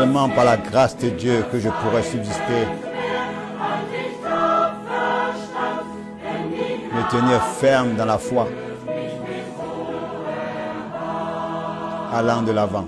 seulement par la grâce de Dieu que je pourrais subsister, me tenir ferme dans la foi, allant de l'avant.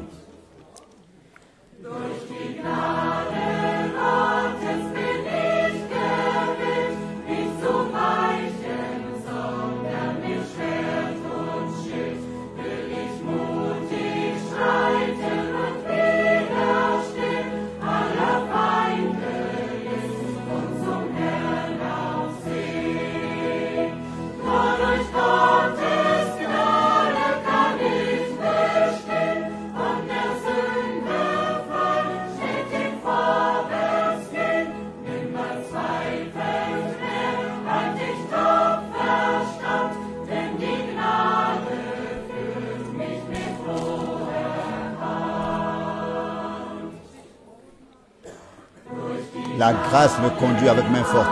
La grâce me conduit avec main forte.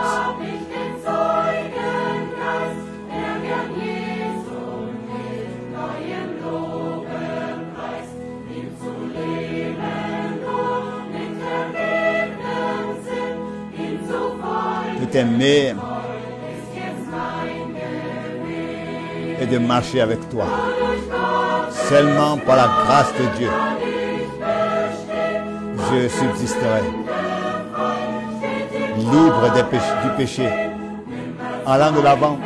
De t'aimer et de marcher avec toi. Seulement par la grâce de Dieu, je subsisterai. Libre du péché, allant de l'avant,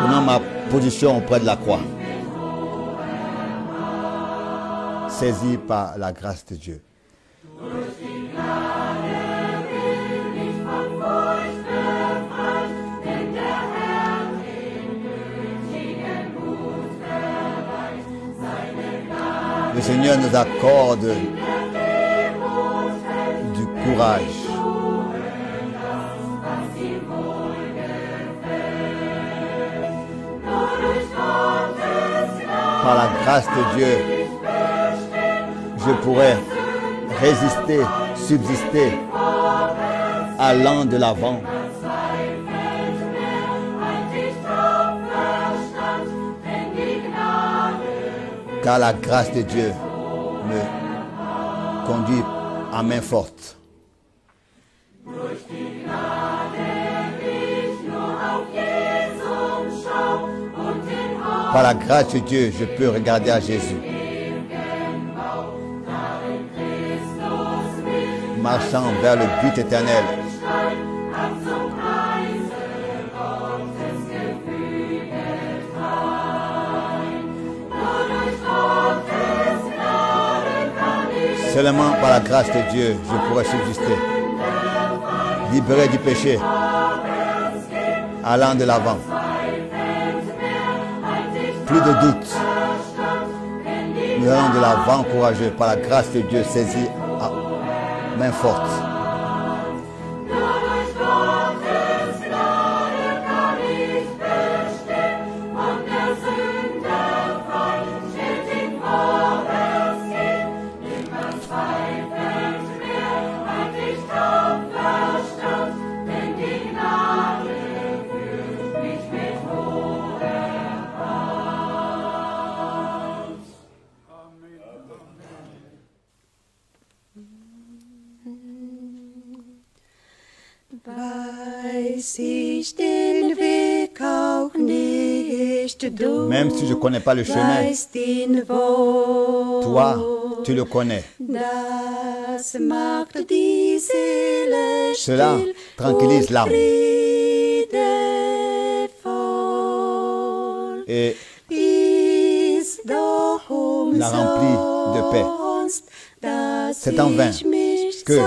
prenant ma position auprès de la croix, saisi par la grâce de Dieu. Le Seigneur nous accorde du courage. Par la grâce de Dieu, je pourrais résister, subsister, allant de l'avant. Car la grâce de Dieu me conduit à main forte. Par la grâce de Dieu, je peux regarder à Jésus, marchant vers le but éternel. Seulement par la grâce de Dieu, je pourrais subsister, libéré du péché, allant de l'avant. Plus de doute. Nous allons de l'avant courageux par la grâce de Dieu, saisi à main forte. Même si je ne connais pas le chemin, toi, tu le connais. Cela tranquillise l'âme et la remplit de paix. C'est en vain que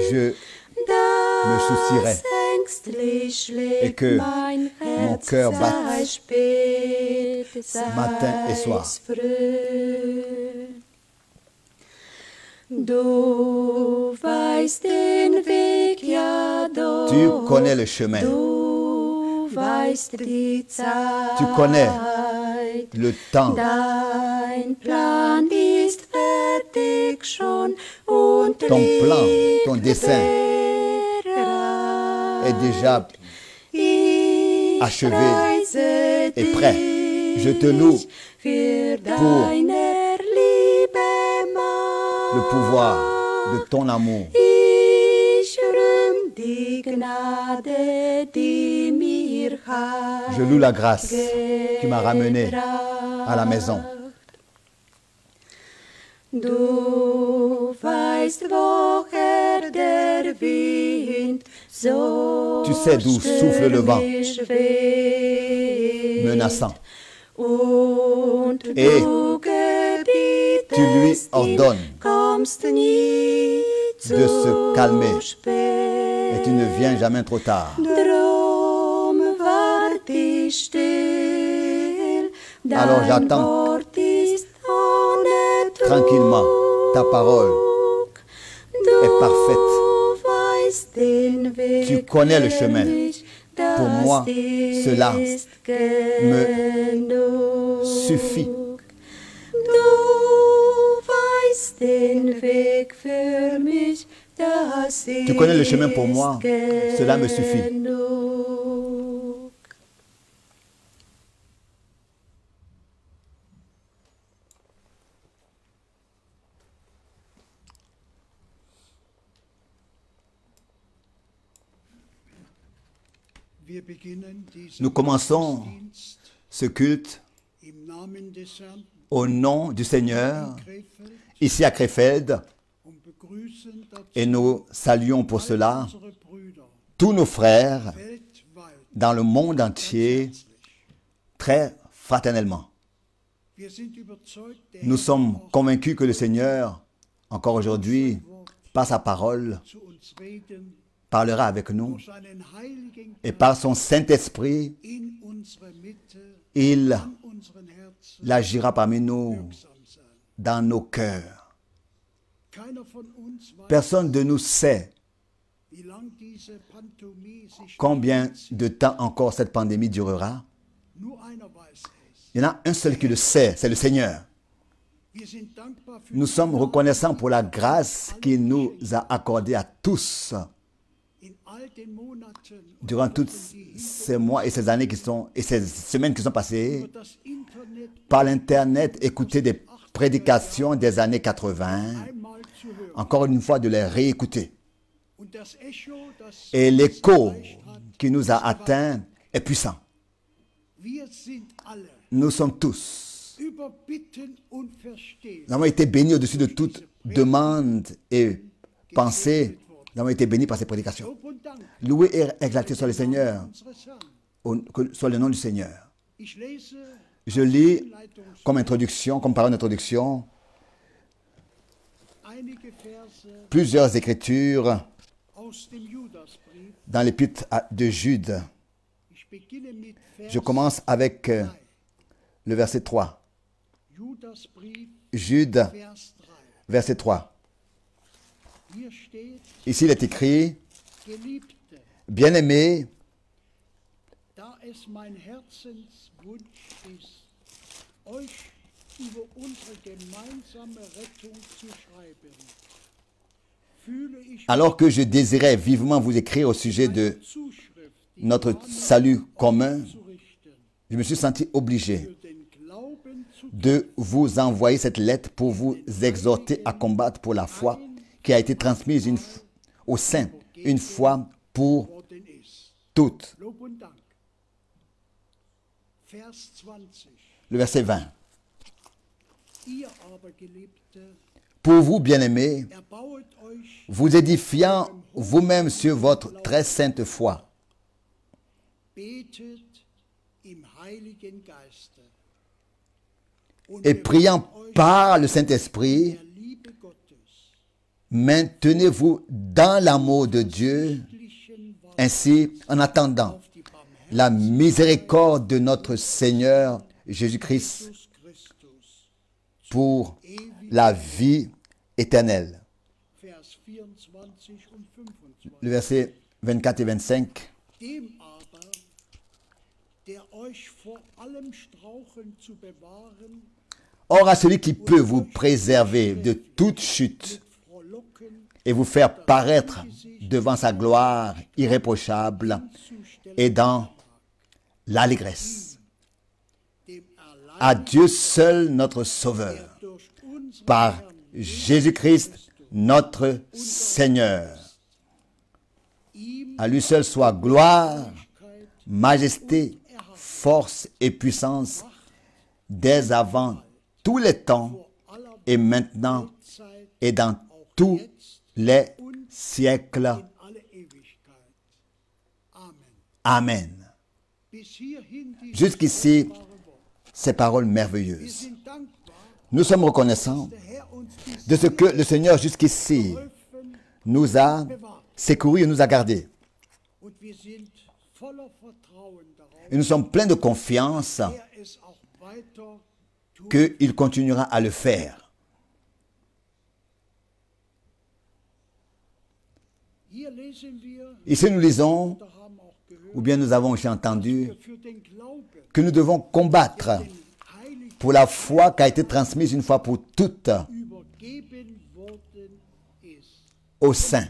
je me soucierai et que mon cœur batte matin et soir. Tu connais le chemin. Tu connais le temps. Ton plan, ton dessein est déjà achevé et prêt. Je te loue für pour deiner Liebe le pouvoir de ton amour. Ich rühm die Gnade, die mir Je loue la grâce qui m'a ramené à la maison. Du weißt, woher der Wind so Tu sais d'où souffle le vent stürmisch weht. menaçant. Und Et du gebietest tu lui ordonnes ihm, kommst nie de se calmer. zu spät. Et tu ne viens jamais trop tard. Drum wart ich still, Alors dein j'attends Wort ist ohne tranquillement. Ta parole Trug. est parfaite. Du weißt den Weg Tu connais le für chemin. mich, Pour das moi, cela ist genug. suffit. Du weißt den Weg für mich, das Tu connais le chemin pour moi, ist cela me suffit. genug. Nous commençons ce culte au nom du Seigneur, ici à Krefeld, et nous saluons pour cela tous nos frères dans le monde entier très fraternellement. Nous sommes convaincus que le Seigneur, encore aujourd'hui, par sa parole, parlera avec nous et par son Saint-Esprit, il agira parmi nous, dans nos cœurs. Personne de nous sait combien de temps encore cette pandémie durera. Il y en a un seul qui le sait, c'est le Seigneur. Nous sommes reconnaissants pour la grâce qu'il nous a accordée à tous durant tous ces mois et ces années qui sont, et ces semaines qui sont passées, par l'Internet, écouter des prédications des années 80, encore une fois de les réécouter. Et l'écho qui nous a atteints est puissant. Nous sommes tous, nous avons été bénis au-dessus de toute demande et pensée. Nous avons été bénis par ces prédications. Loué et exalté soit le Seigneur, soit le nom du Seigneur. Je lis comme introduction, comme parole d'introduction, plusieurs écritures dans l'épître de Jude. Je commence avec le verset 3. Jude, verset 3. Ici, il est écrit, « Bien-aimés, alors que je désirais vivement vous écrire au sujet de notre salut commun, je me suis senti obligé de vous envoyer cette lettre pour vous exhorter à combattre pour la foi qui a été transmise au sein, une fois pour toutes. » Le verset 20. Pour vous, bien-aimés, vous édifiant vous-même sur votre très sainte foi, et priant par le Saint-Esprit, maintenez-vous dans l'amour de Dieu, ainsi en attendant la miséricorde de notre Seigneur Jésus-Christ pour la vie éternelle. Le verset 24 et 25. Or à celui qui peut vous préserver de toute chute et vous faire paraître devant sa gloire irréprochable et dans l'allégresse. à Dieu seul notre Sauveur, par Jésus-Christ notre Seigneur. À lui seul soit gloire, majesté, force et puissance dès avant tous les temps et maintenant et dans tous les siècles. Amen. Jusqu'ici, ces paroles merveilleuses. Nous sommes reconnaissants de ce que le Seigneur jusqu'ici nous a secourus et nous a gardés. Et nous sommes pleins de confiance qu'il continuera à le faire. Ici nous lisons, ou bien nous avons aussi entendu, que nous devons combattre pour la foi qui a été transmise une fois pour toutes aux saints.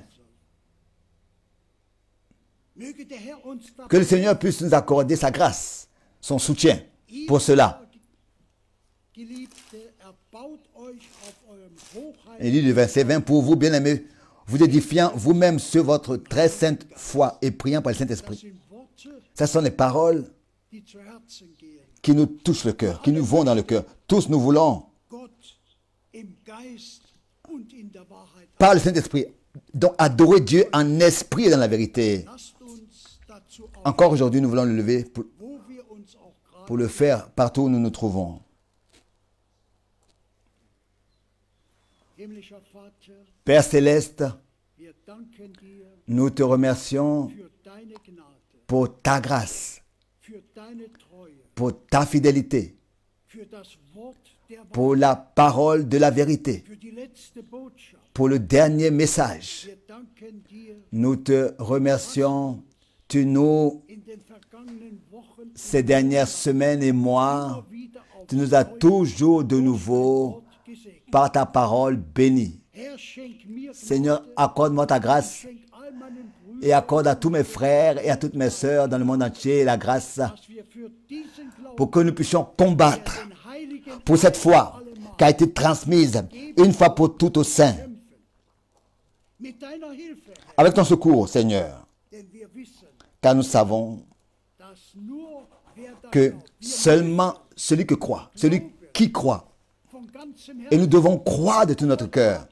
Que le Seigneur puisse nous accorder sa grâce, son soutien pour cela. Il dit le verset 20, pour vous, bien-aimés, vous édifiant vous-même sur votre très sainte foi et priant par le Saint-Esprit. Ce sont les paroles qui nous touchent le cœur, qui nous vont dans le cœur. Tous nous voulons, par le Saint-Esprit, donc adorer Dieu en esprit et dans la vérité. Encore aujourd'hui, nous voulons le lever pour le faire partout où nous nous trouvons. Père Céleste, nous te remercions pour ta grâce, pour ta fidélité, pour la parole de la vérité, pour le dernier message. Nous te remercions. Tu nous, ces dernières semaines et mois, tu nous as toujours de nouveau, par ta parole, bénis. Seigneur, accorde-moi ta grâce et accorde à tous mes frères et à toutes mes sœurs dans le monde entier la grâce pour que nous puissions combattre pour cette foi qui a été transmise une fois pour toutes aux saints. Avec ton secours, Seigneur, car nous savons que seulement celui qui croit, et nous devons croire de tout notre cœur,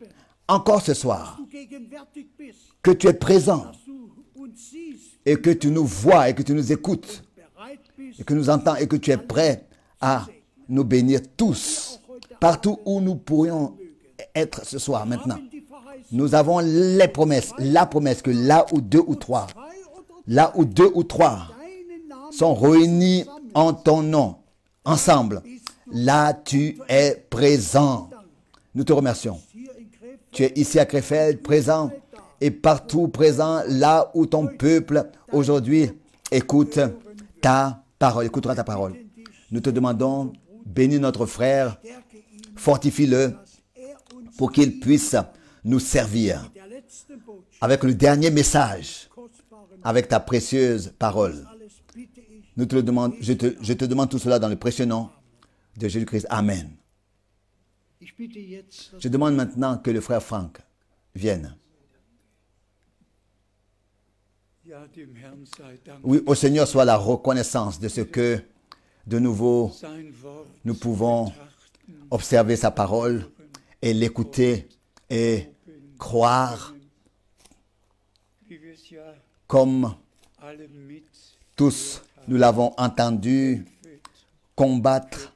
encore ce soir, que tu es présent, et que tu nous vois, et que tu nous écoutes, et que nous entends, et que tu es prêt à nous bénir tous, partout où nous pourrions être ce soir, maintenant. Nous avons les promesses, la promesse que là où deux ou trois sont réunis en ton nom, ensemble, là tu es présent. Nous te remercions. Tu es ici à Krefeld, présent, et partout présent, là où ton peuple aujourd'hui écoute ta parole, écoutera ta parole. Nous te demandons, bénis notre frère, fortifie-le pour qu'il puisse nous servir avec le dernier message, avec ta précieuse parole. Nous te le demandons, je te demande tout cela dans le précieux nom de Jésus-Christ. Amen. Je demande maintenant que le frère Franck vienne. Oui, au Seigneur soit la reconnaissance de ce que, de nouveau, nous pouvons observer sa parole et l'écouter et croire comme tous nous l'avons entendu, combattre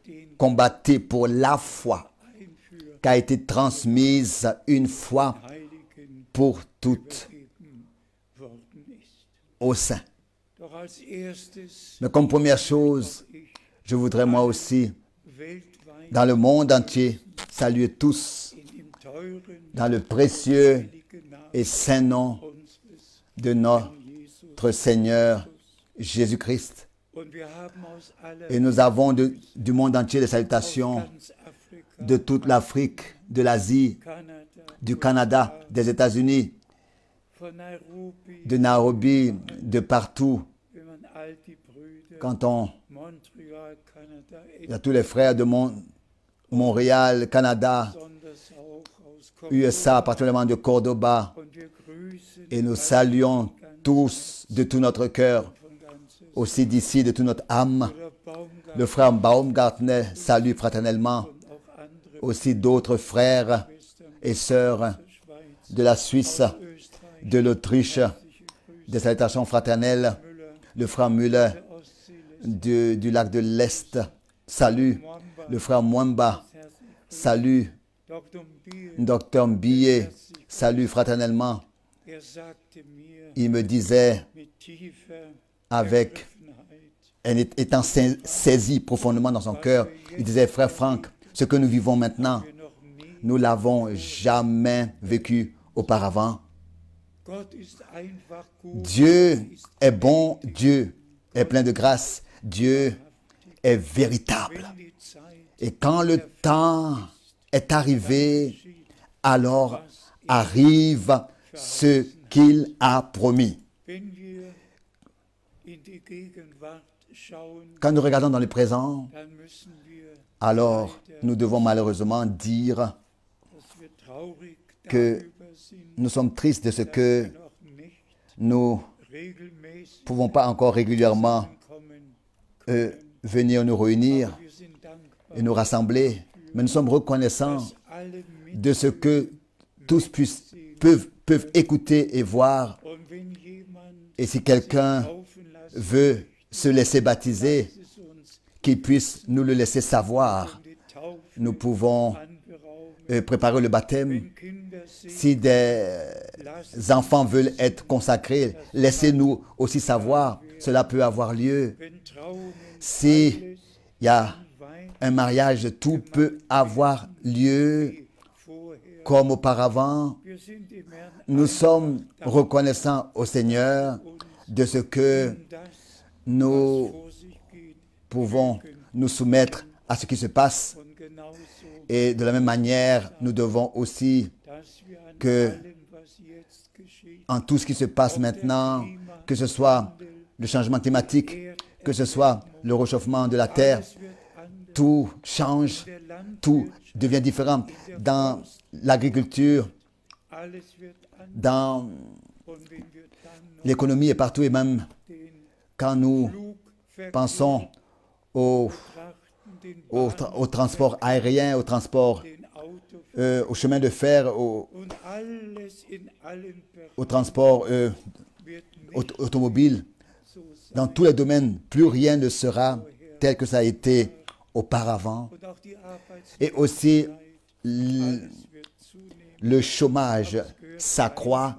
pour la foi qui a été transmise une fois pour toutes au sein. Mais comme première chose, je voudrais moi aussi, dans le monde entier, saluer tous dans le précieux et saint nom de notre Seigneur Jésus-Christ. Et nous avons du monde entier des salutations de toute l'Afrique, de l'Asie, du Canada, des États-Unis, de Nairobi, de partout. Quand on Montreal, Kanada, Il y a tous les frères de Montréal, Canada, besonders auch aus USA, particulièrement de Cordoba. Und wir grüßen Et nous saluons tous de tout notre cœur, von ganzes aussi d'ici de toute notre âme. Bruder Baumgart Le frère Baumgartner salue fraternellement und auch andere aussi d'autres frères Schwestern et sœurs der Schweiz, de la Suisse, Österreich, de l'Autriche, herzliche Grüße, des salutations fraternelles. Müller, Le frère Müller der Ostsee, du lac de l'Est salue. Mwamba, Le frère Mwamba herzliche Grüße, salue. Dr. Biel, Docteur Billet salue fraternellement. sagte mir Il me disait, mit tiefer avec, Ergriffenheit, étant saisi profondément dans son cœur, il disait, frère Franck, ce que nous vivons maintenant, wir noch nie. nous l'avons jamais vécu auparavant. Gott ist einfach gut, Dieu est bon, Dieu est plein de grâce, Dieu est véritable. wenn die Zeit Et quand le temps est arrivé, alors arrive ce qu'il a promis. Wenn wir in die Gegenwart schauen, Quand nous regardons dans le présent, dann müssen wir, alors nous devons malheureusement dire dass wir traurig que darüber sind, nous sommes tristes de ce que dass wir noch nicht nous regelmäßig ne pouvons pas encore régulièrement kommen. venir nous réunir Wir sind dankbar, et nous rassembler, mais nous sommes reconnaissants dass alle mit de ce que tous peuvent écouter et voir. und wenn jemand Et si quelqu'un laufen lassen, veut se laisser baptiser, ist es uns qu'il puisse nous le laisser savoir. die Taufe Nous pouvons anberaumen. préparer le baptême. Wenn Kinder sind, Si des enfants veulent être consacrés, laissez-nous aussi savoir. Cela peut avoir lieu. wenn Trauungen Si il y a Wein un mariage, tout peut avoir lieu vorher. comme auparavant. Wir sind dem Herrn Nous sommes reconnaissants au Seigneur de ce que das nous vor sich geht pouvons nous soumettre à ce qui se passe. und genauso, Et de la même manière, nous devons aussi, dass wir an que allem, was jetzt geschieht, en tout ce qui se passe maintenant, que ce soit le changement climatique, que ce soit le réchauffement de la terre, es wird anders. tout change, Der Land, tout devient différent. Dans l'agriculture, alles wird anders. dans Und wenn wir dann noch l'économie et partout, et même den quand nous Flugverkehr pensons au, betrachten, den au transport aérien, au transport, den Autoverkehr au chemin de fer, und alles in allen au Bereichen transport wird nicht automobile, so sein. dans tous les domaines, plus rien ne sera tel que ça a été auparavant. Und auch die Et aussi, Arbeitszeit, alles wird zunehmen. le chômage s'accroît,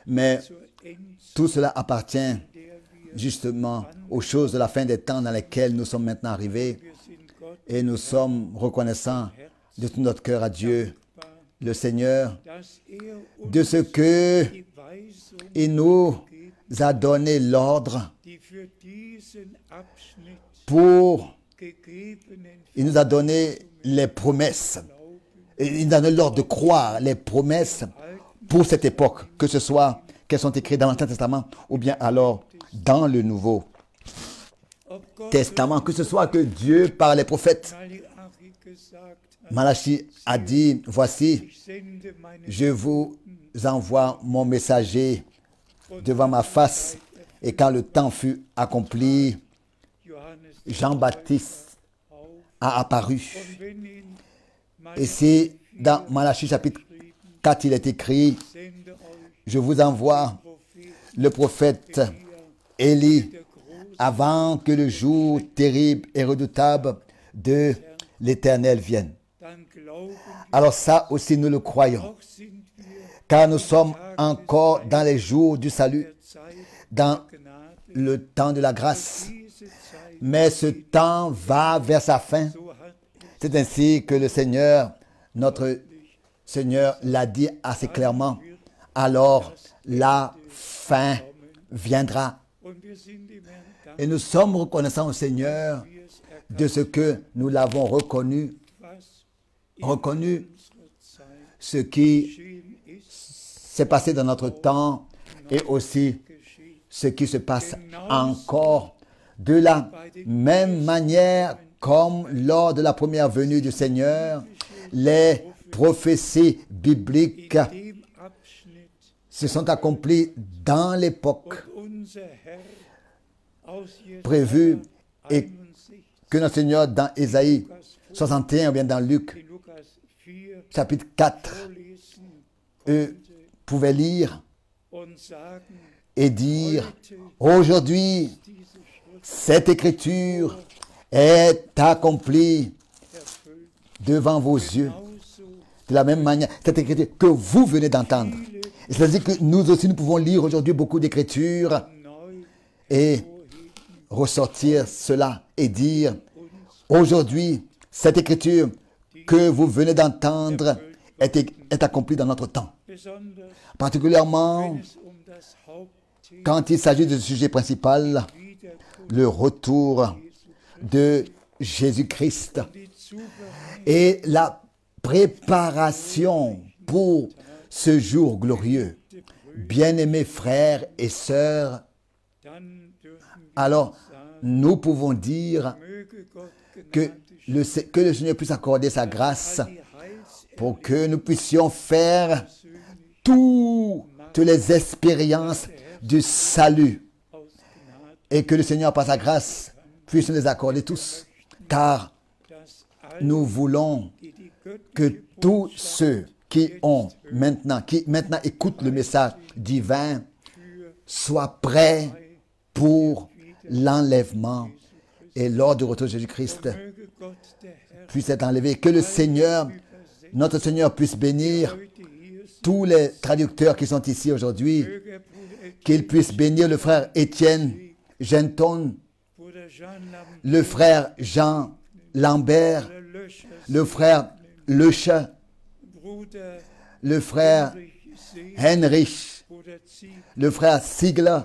mais Zur Endzeit, tout cela appartient der wir justement aux choses de la fin des temps dans lesquelles nous sommes maintenant arrivés. sind Gott Et nous sommes reconnaissants de tout notre cœur à Dieu, dankbar, le Seigneur, dass uns de ce que die Weisung, il nous a donné l'ordre die für diesen Abschnitt pour, gegebenen il nous a donné les promesses. Et il nous a donné l'ordre de croire les promesses pour cette époque, que ce soit qu'elles sont écrites dans l'Ancien Testament ou bien alors dans le Nouveau ob Gott Testament, que ce soit que Dieu par les prophètes. Malachi gesagt hat, Malachi a dit, voici, ich sende meine je vous envoie mon messager devant ma face. Et quand le temps fut accompli, Johannes Jean-Baptiste a apparu. und wenn in Et si dans Malachi chapitre 4, il est écrit, sende euch je vous envoie Prophet le prophète Élie der große avant que le jour terrible et redoutable de l'Éternel vienne. dann glauben Alors ça aussi nous le croyons, noch sind wir car nous sommes encore dans les jours du salut, der Zeit dans Gnade. le temps de la grâce. Diese Zeit, Mais ce temps va vers sa fin. so hat C'est ainsi que le Seigneur, notre Seigneur, l'a dit assez clairement. Alors la fin viendra. und wir sind dem Herrn dankbar, Et nous sommes reconnaissants au Seigneur wie es de ce que nous l'avons reconnu, was reconnu unserer Zeit ce qui geschehen ist, s'est passé dans notre temps et aussi geschieht. ce qui se passe encore De la même manière, comme lors de la première venue du Seigneur, les prophéties bibliques dem Abschnitt se sont accomplies dans l'époque unser Herr aus prévue et 61 que notre Seigneur dans Ésaïe 61 ou bien dans Luc in Lukas 4 chapitre 4 vorlesen pouvait lire und sagen, et dire aujourd'hui diese Schrift cette écriture est accomplie erfüllt. devant vos yeux. Genauso De la même manière, cette écriture que vous venez d'entendre. C'est-à-dire que nous aussi, nous pouvons lire aujourd'hui beaucoup d'écritures neu et ressortir cela et dire, aujourd'hui, cette écriture que vous venez d'entendre est accomplie dans notre temps. besonders, Particulièrement wenn es das Hauptthema quand il s'agit du sujet principal, Wiederkunft, le retour de Jésus-Christ die Zubereitung et la préparation pour ce jour glorieux. Bien-aimés frères et sœurs, dann dürfen wir alors sagen, nous pouvons dire möge Gott que gnädig que le Seigneur puisse accorder sa grâce die Heils pour que nous puissions faire toutes les expériences du salut aus Gnade, et que le Seigneur par sa grâce puisse nous les accorder tous, car dass alle, nous voulons die die göttliche que tous ceux qui maintenant écoutent le message divin soient prêts pour l'enlèvement et lors du retour de Jésus-Christ möge Gott der Herr puisse être enlevé. Que le Seigneur, notre Seigneur, puisse bénir heute hier sind, tous les traducteurs qui sont ici aujourd'hui, möge Bruder qu'il puisse bénir le frère Étienne Genton, Bruder Jean Lambert, le frère Jean Lambert, Bruder Löscher, le frère Leche, Bruder le frère See, Heinrich, Bruder Zieg, le frère Sigler,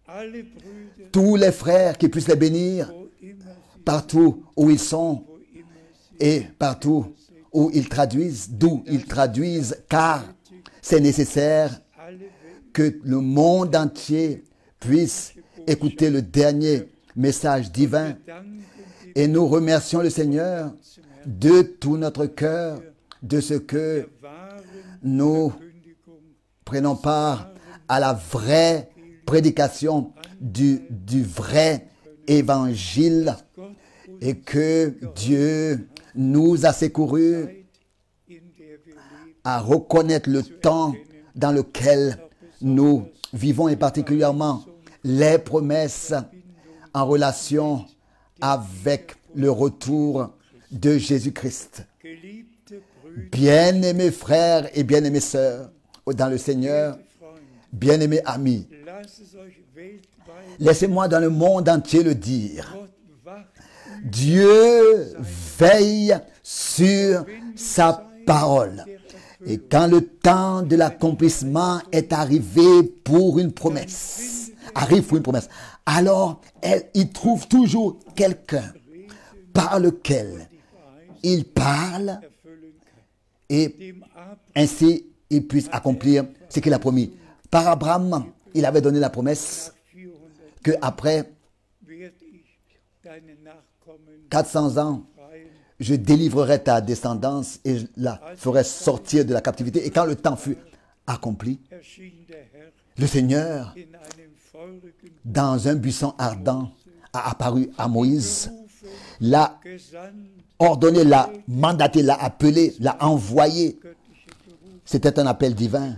alle Brüder, tous les frères qui puissent les bénir wo immer sie, partout où ils sont wo immer sie et partout où ils traduisent, d'où ils traduisent, car c'est nécessaire alle Welt que le monde entier puisse écouter le dernier message divin. danken dem Et nous remercions le Seigneur de tout notre cœur de ce que wahren nous Kündigung prenons part à la vraie prédication du vrai évangile Gott und et que Dieu nous a secourus Zeit, in der wir leben, à reconnaître le temps dans lequel nous vivons et particulièrement les promesses en relation avec le retour de Jésus-Christ. geliebte Brüder, Bien-aimés frères et bien-aimées sœurs dans le Seigneur, Freunde, bien-aimés amis, lasst es euch weltweit, laissez-moi dans le monde entier le dire. Gott wacht Dieu veille sur sa parole. Et quand le temps de l'accomplissement est arrivé pour une promesse, alors il trouve toujours quelqu'un par lequel il parle erfüllen kann. et Dem Abraham ainsi il puisse accomplir ce qu'il a promis. Par Abraham, il avait donné la promesse 400 que après werd ich deine Nachkommen 400 ans, befreien. je délivrerai ta descendance et je la ferai sortir de la captivité. Et quand le temps fut accompli, Erschien der Herr le Seigneur, in einem feurigen dans un buisson ardent, a apparu à Moïse, Rufe l'a gesandt, ordonné, l'a mandaté, l'a appelé, l'a envoyé. göttliche Beruf C'était un appel divin,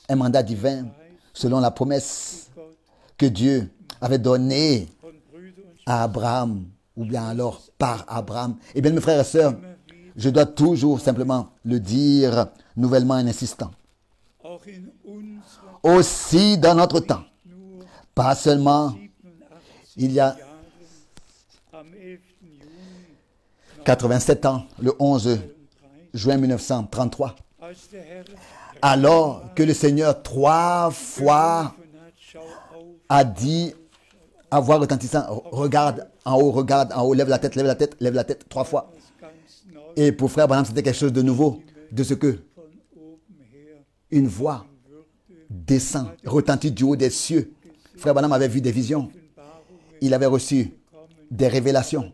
un mandat divin, selon la promesse Gott que Dieu avait donnée von Brüdern und à Abraham, ou bien alors par Abraham. Eh bien, mes frères et sœurs, je dois toujours simplement le dire nouvellement en insistant. auch in unserer Aussi dans notre temps, nur pas seulement 87 il y a Jahren am 11. Juni 87 ans, le 11 1933, juin 1933, als der Herr alors que le Seigneur 3 fois gerufen hat, schau auf, a dit à voix retentissante, regarde en haut, lève la tête, lève la tête, lève la tête, 3 fois. ganz neu Et pour frère Branham, c'était quelque chose de nouveau, de ce que von oben her une voix descend, retentit du haut des cieux. Frère Branham avait vu des visions. Offenbarungen il avait reçu des révélations,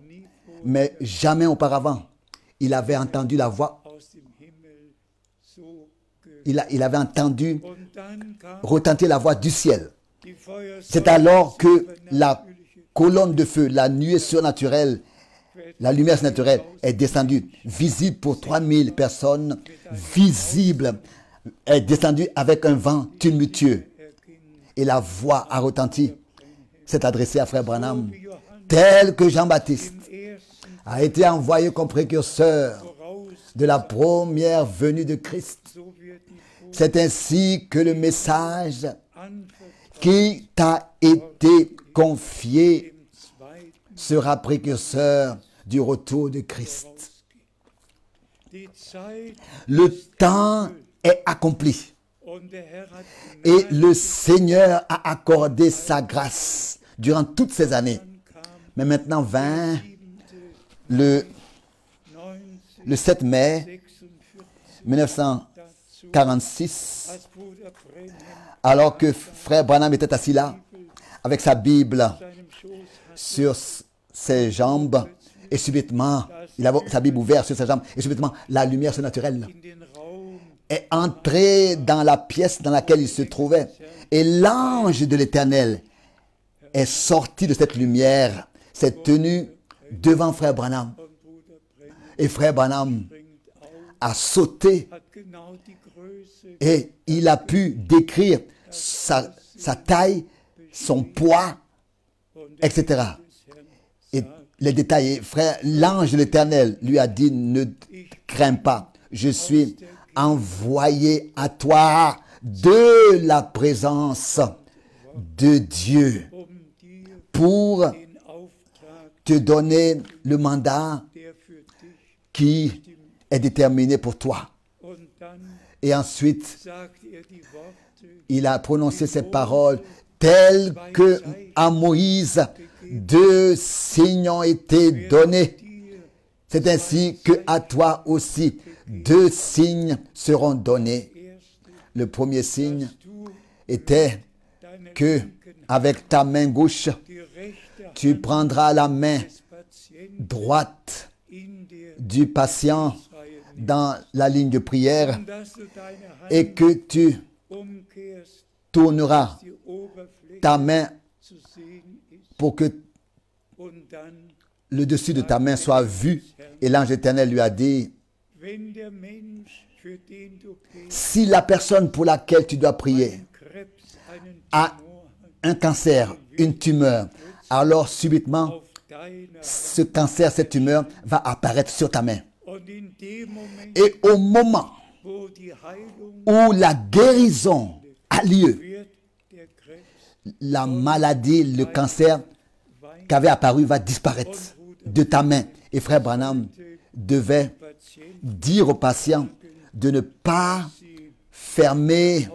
mais jamais auparavant, il avait entendu la voix. Il avait entendu retentir la voix du ciel. C'est alors que la colonne de feu, la nuée surnaturelle, la lumière surnaturelle est descendue, visible pour 3000 personnes, visible, est descendue avec un vent tumultueux. Et la voix a retenti, s'est adressée à Frère Branham, tel que Jean-Baptiste a été envoyé comme précurseur de la première venue de Christ. C'est ainsi que le message qui t'a été confié sera précurseur du retour de Christ. Le temps est accompli et le Seigneur a accordé sa grâce durant toutes ces années. Mais maintenant vint le 7 mai 1946, alors que Frère Branham était assis là, avec sa Bible sur ses jambes, et subitement, il avait sa Bible ouverte sur ses jambes, et subitement, la lumière surnaturelle est entrée dans la pièce dans laquelle il se trouvait, et l'ange de l'Éternel est sorti de cette lumière, s'est tenu devant Frère Branham, et Frère Branham a sauté, et il a pu décrire sa taille, son poids, etc. Et les détails, frère, l'ange de l'Éternel lui a dit, ne crains pas, je suis envoyé à toi de la présence de Dieu pour te donner le mandat qui est déterminé pour toi. Et ensuite, il a prononcé ces paroles telles que à Moïse, 2 signes ont été donnés. C'est ainsi que à toi aussi, 2 signes seront donnés. Le premier signe était que avec ta main gauche, tu prendras la main droite du patient dans la ligne de prière et que tu tourneras ta main pour que le dessus de ta main soit vu. Et l'ange éternel lui a dit, si la personne pour laquelle tu dois prier a un cancer, une tumeur, alors subitement, ce cancer, cette tumeur va apparaître sur ta main. Et au moment où la guérison a lieu, la maladie, le cancer qui avait apparu va disparaître de ta main. Et Frère Branham devait dire aux patients de ne pas fermer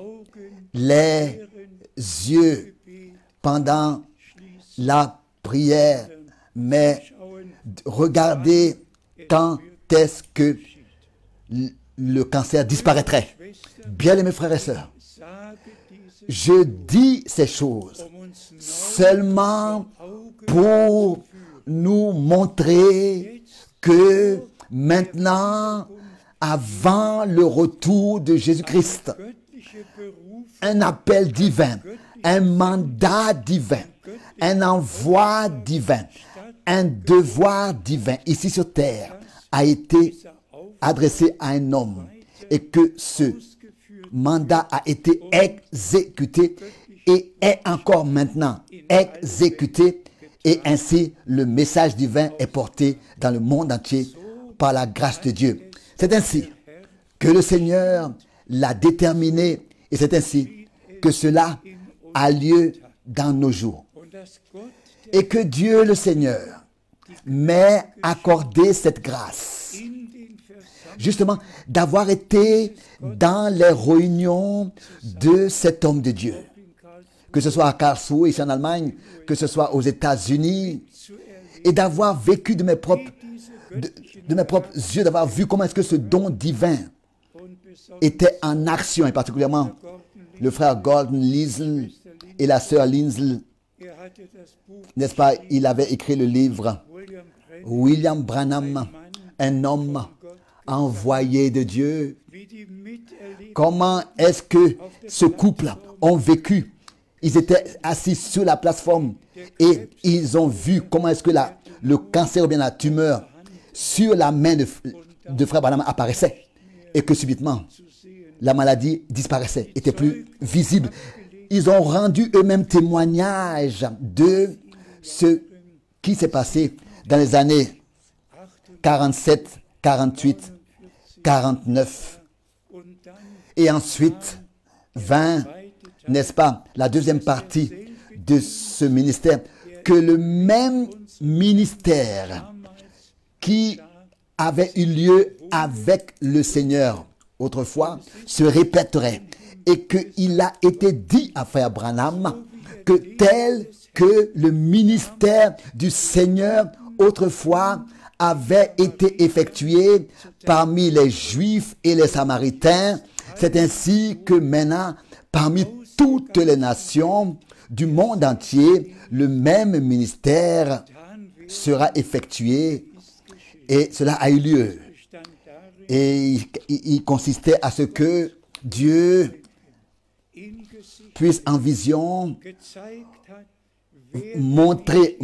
les yeux pendant la prière, mais regarder quand est-ce que le cancer disparaîtrait. Bien-aimés frères et sœurs, je dis ces choses seulement pour nous montrer que maintenant, avant le retour de Jésus-Christ, un appel divin, un mandat divin, un envoi divin, un devoir divin ici sur terre a été adressé à un homme et que ce mandat a été exécuté et est encore maintenant exécuté, et ainsi le message divin est porté dans le monde entier par la grâce de Dieu. C'est ainsi que le Seigneur l'a déterminé et c'est ainsi que cela a lieu dans nos jours. Et que Dieu le Seigneur m'ait accordé cette grâce, justement, d'avoir été dans les réunions de cet homme de Dieu. Que ce soit à Karlsruhe, ici en Allemagne, que ce soit aux États-Unis, et d'avoir vécu de mes propres yeux, d'avoir vu comment est-ce que ce don divin était en action, et particulièrement le frère Gordon Liesel et la sœur Linsel. n'est-ce pas, il avait écrit le livre William Branham, un homme envoyé de Dieu. Comment est-ce que ce couple ont vécu? Ils étaient assis sur la plateforme et ils ont vu comment est-ce que le cancer ou bien la tumeur sur la main de frère Branham apparaissait et que subitement la maladie disparaissait, était plus visible. Ils ont rendu eux-mêmes témoignage de ce qui s'est passé dans les années 47, 48, 49 et ensuite 20, n'est-ce pas, la deuxième partie de ce ministère, que le même ministère qui avait eu lieu avec le Seigneur autrefois se répéterait et qu'il a été dit à frère Branham que tel que le ministère du Seigneur autrefois avait été effectué parmi les Juifs et les Samaritains, c'est ainsi que maintenant, parmi toutes les nations du monde entier, le même ministère sera effectué et cela a eu lieu. Et il consistait à ce que Dieu puisse en vision montrer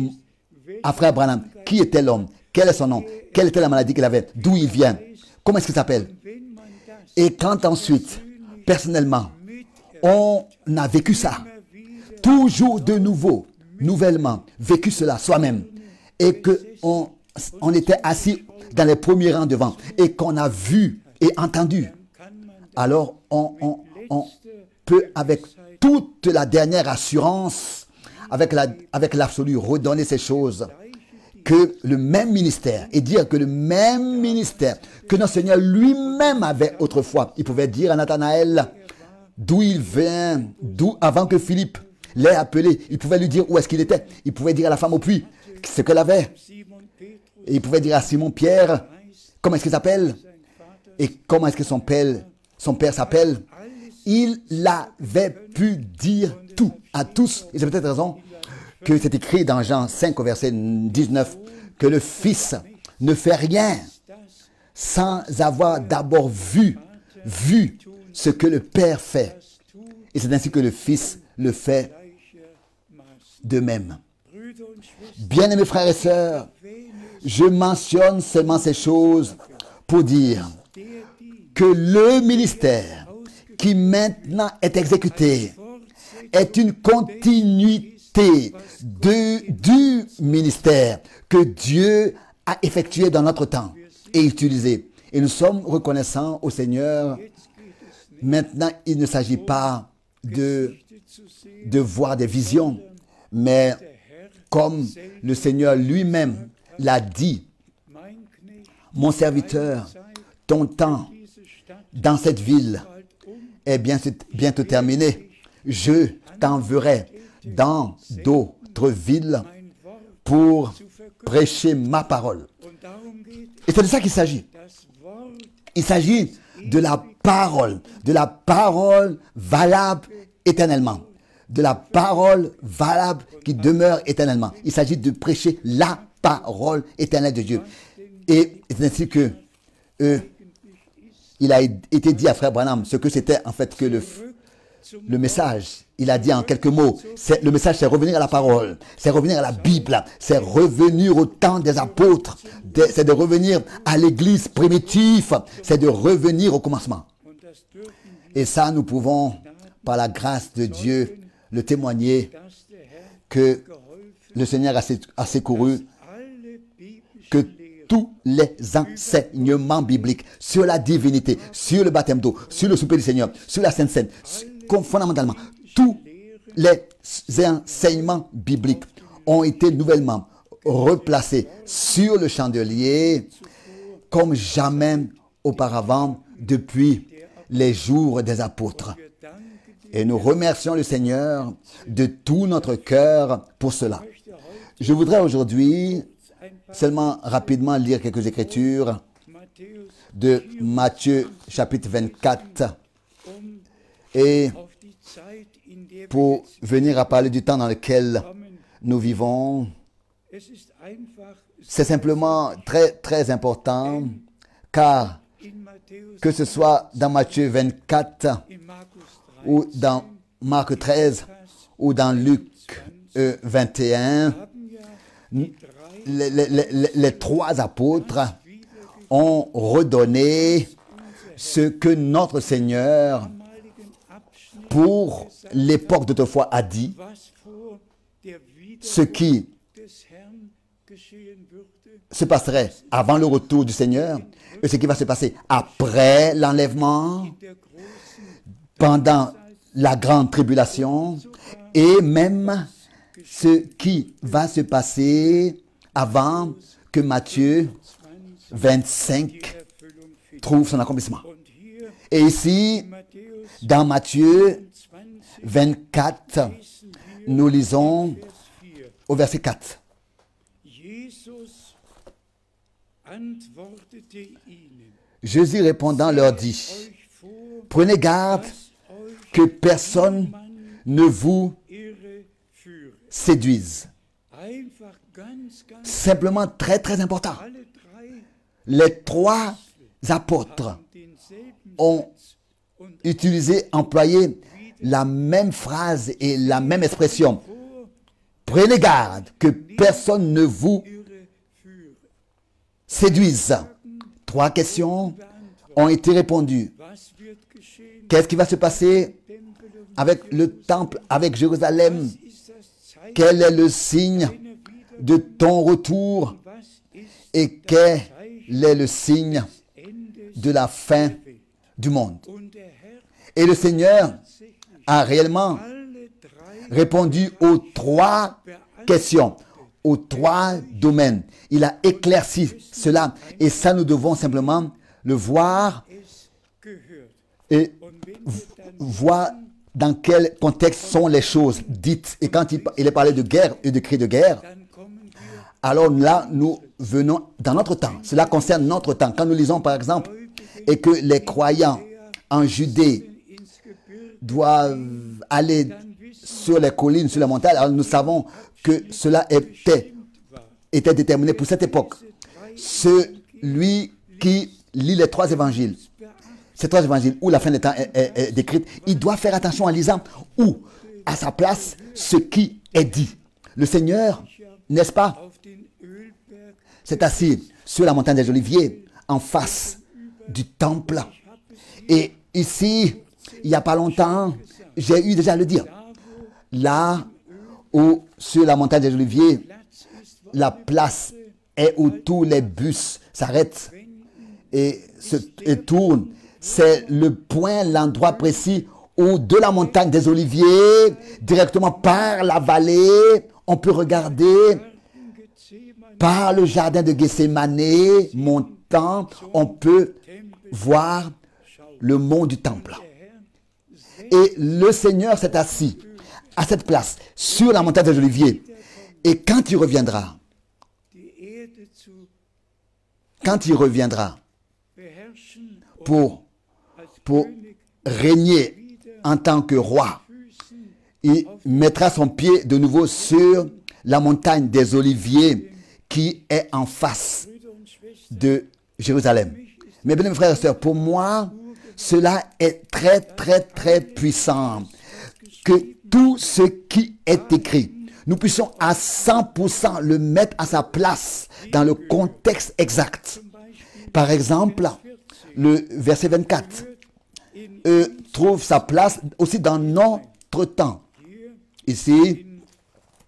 à frère Branham qui était l'homme, quel est son nom, quelle était la maladie qu'il avait, d'où il vient, comment est-ce qu'il s'appelle. Et quand ensuite, personnellement, on a vécu ça, toujours de nouveau, nouvellement, vécu cela soi-même, et qu'on était assis dans les premiers rangs devant, et qu'on a vu et entendu, alors on peut avec toute la dernière assurance, avec l'absolu, redonner ces choses, que le même ministère, et dire que le même ministère que notre Seigneur lui-même avait autrefois, il pouvait dire à Nathanaël d'où il vient, d'où avant que Philippe l'ait appelé, il pouvait lui dire où est-ce qu'il était, il pouvait dire à la femme au puits ce qu'elle avait, et il pouvait dire à Simon Pierre comment est-ce qu'il s'appelle, et comment est-ce que son père s'appelle. Il avait pu dire tout à tous, et c'est peut-être raison que c'est écrit dans Jean 5 au verset 19, que le Fils ne fait rien sans avoir d'abord vu ce que le Père fait. Et c'est ainsi que le Fils le fait de même. Bien-aimés frères et sœurs, je mentionne seulement ces choses pour dire que le ministère qui maintenant est exécuté est une continuité du ministère que Dieu a effectué dans notre temps et utilisé. Et nous sommes reconnaissants au Seigneur. Maintenant, il ne s'agit pas de voir des visions, mais comme le Seigneur lui-même l'a dit, mon serviteur, ton temps dans cette ville est bientôt terminé. Je t'enverrai dans d'autres villes pour prêcher ma parole. Et c'est de ça qu'il s'agit. Il s'agit de la parole valable éternellement. De la parole valable qui demeure éternellement. Il s'agit de prêcher la parole éternelle de Dieu. Et c'est ainsi que il a été dit à frère Branham ce que c'était en fait que le message. Il a dit en quelques mots, le message c'est revenir à la parole, c'est revenir à la Bible, c'est revenir au temps des apôtres, c'est de revenir à l'église primitive, c'est de revenir au commencement. Et ça, nous pouvons, par la grâce de Dieu, le témoigner que le Seigneur a secouru, que tous les enseignements bibliques sur la divinité, sur le baptême d'eau, sur le souper du Seigneur, sur la Sainte Seine, fondamentalement, tous les enseignements bibliques ont été nouvellement replacés sur le chandelier comme jamais auparavant depuis les jours des apôtres. Et nous remercions le Seigneur de tout notre cœur pour cela. Je voudrais aujourd'hui seulement rapidement lire quelques écritures de Matthieu chapitre 24 et pour venir à parler du temps dans lequel nous vivons, Es ist einfach c'est simplement très, très important, car in Matthäus, que ce soit dans Matthieu 24, in Markus 3, ou dans Marc 13, ou dans Luc 21, haben ja die drei les trois apôtres ont redonné ce que notre Seigneur, damaligen Abschnitt, pour l'époque d'autrefois, a dit, was vor der ce Wiederkunft qui des Herrn geschehen würde, se passerait avant le retour du Seigneur et ce qui va se passer après l'enlèvement, der großen pendant la grande tribulation et même ce qui va se passer avant que Matthieu 25 Erfüllung findet. trouve son accomplissement. Und hier Et ici, Matthäus dans Matthieu 20 24, lesen wir nous lisons Vers 4. au verset 4. Jesus antwortete ihnen, Jésus répondant leur dit, euch vor, prenez garde dass euch que personne ne vous irre führe. séduise. Einfach ganz Simplement très très important. alle drei Les trois apôtres haben denselben ont Satz und utilisé, employé la même phrase et la même expression. vor Prenez garde que personne ne vous irre führe. séduise. Trois questions ont été répondues. Was wird geschehen? Qu'est-ce qui va se passer Tempel und avec le temple, avec Jérusalem? was ist das Zeichen Quel est le signe deiner Wiederkunft? de ton retour? Was ist Et quel est le signe Endes de la fin du monde? und der Herr Et le Seigneur tatsächlich a réellement alle drei répondu aux trois questions, aux trois domaines. Il a éclairci cela et ça nous devons simplement le voir es gehört. et Und wenn wir dann voir dans quel contexte sont les choses dites. Et quand il est parlé de guerre et de cris de guerre, dann kommen wir alors là, nous venons dans notre temps. Cela concerne notre temps. Quand nous lisons, par exemple, et que les croyants en Judée ins Gebirge, doivent aller sur les collines, sur les montagnes, alors nous savons que cela était déterminé pour cette époque. Celui qui lit les trois évangiles, ces trois évangiles où la fin des temps est décrite, il doit faire attention en lisant où, à sa place, ce qui est dit. Le Seigneur, n'est-ce pas, auf den Ölberg, s'est assis sur la montagne des Oliviers, en face du temple. Et ici, il n'y a pas longtemps, j'ai eu déjà à le dire, là où, sur la montagne des Oliviers, la place est où tous les bus s'arrêtent et tournent. C'est le point, l'endroit précis où de la montagne des Oliviers, directement par la vallée, on peut regarder par le jardin de Gethsémane montant, on peut voir le mont du temple. Et le Seigneur s'est assis à cette place, sur la montagne des Oliviers. Et quand il reviendra, die Erde zu beherrschen und pour als König régner en tant que roi, il mettra son pied de nouveau sur la montagne des Oliviers qui est en face Brüder und Schwestern, de Jérusalem. Mes bien-aimés frères et sœurs, pour moi, cela est très, très, très puissant. Que tout ce qui est écrit, nous puissions à 100% le mettre à sa place dans le contexte exact. Par exemple, le verset 24 trouve sa place aussi dans notre temps. Ici,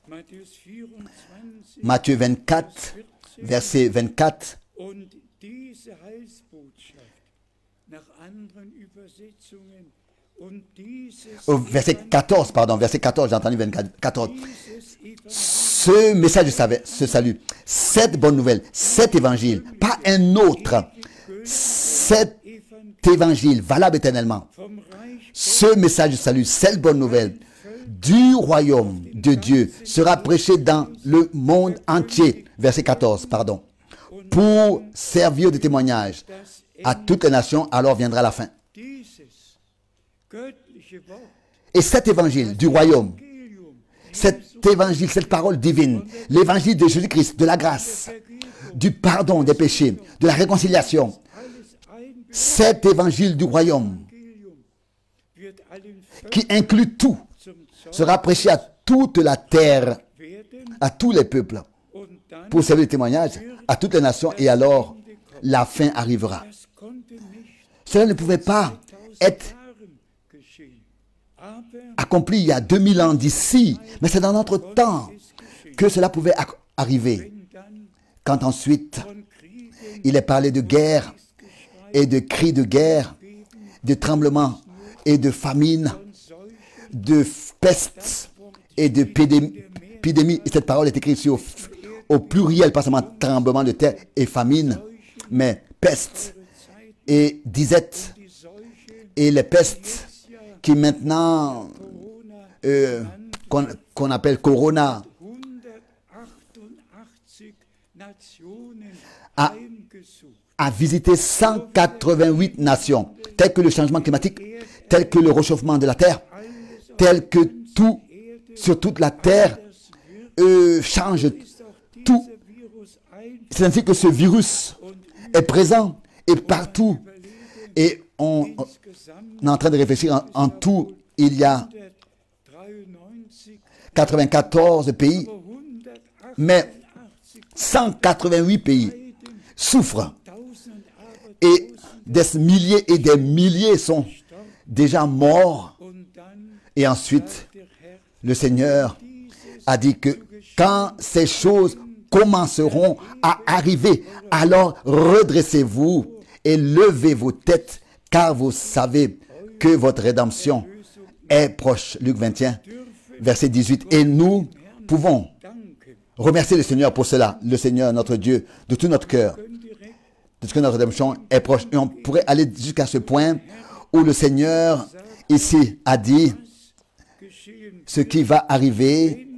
Matthäus 24, Matthieu 24, verset 24. und diese Heilsbotschaft nach anderen Übersetzungen und dieses Verset 14, pardon, verset 14, j'ai entendu 14. dieses Evangelium Ce message du ce salut, cette bonne nouvelle, cet évangile, pas un autre, cet évangile valable éternellement, vom Reich ce message du salut, cette bonne nouvelle du royaume de Dieu sera prêché dans le monde entier, verset 14, pardon, pour servir de témoignage das à toutes les nations, alors viendra la fin. dieses göttliche Wort Et cet évangile du royaume Evangelium cet évangile, cette parole divine, l'évangile de Jésus-Christ, de la grâce, du pardon des péchés, de la réconciliation, cet évangile du royaume qui inclut tout, sera prêché à toute la terre, à tous les peuples, pour servir de témoignage à toutes les nations, et alors la fin arrivera. Cela ne pouvait pas être accompli il y a 2000 ans d'ici, mais c'est dans notre temps que cela pouvait arriver. Quand ensuite il est parlé de guerre et de cris de guerre, de tremblements et de famine, de peste et de épidémie, et cette parole est écrite ici au pluriel, pas seulement tremblement de terre et famine, mais peste et disette, et les pestes qui maintenant qu'on appelle Corona a visité 188 nations, telles que le changement climatique, tel que le réchauffement de la terre, tel que tout sur toute la terre change tout. C'est ainsi que ce virus est présent et partout. Et on est en train de réfléchir, en tout, il y a 94 pays, mais 188 pays souffrent. Et des milliers et des milliers sont déjà morts. Et ensuite, le Seigneur a dit que quand ces choses commenceront à arriver, alors redressez-vous et levez vos têtes, car vous savez que votre rédemption est proche. Luc 21, verset 18. Et nous pouvons remercier le Seigneur pour cela, le Seigneur notre Dieu, de tout notre cœur, de ce que notre rédemption est proche. Et on pourrait aller jusqu'à ce point où le Seigneur ici a dit ce qui va arriver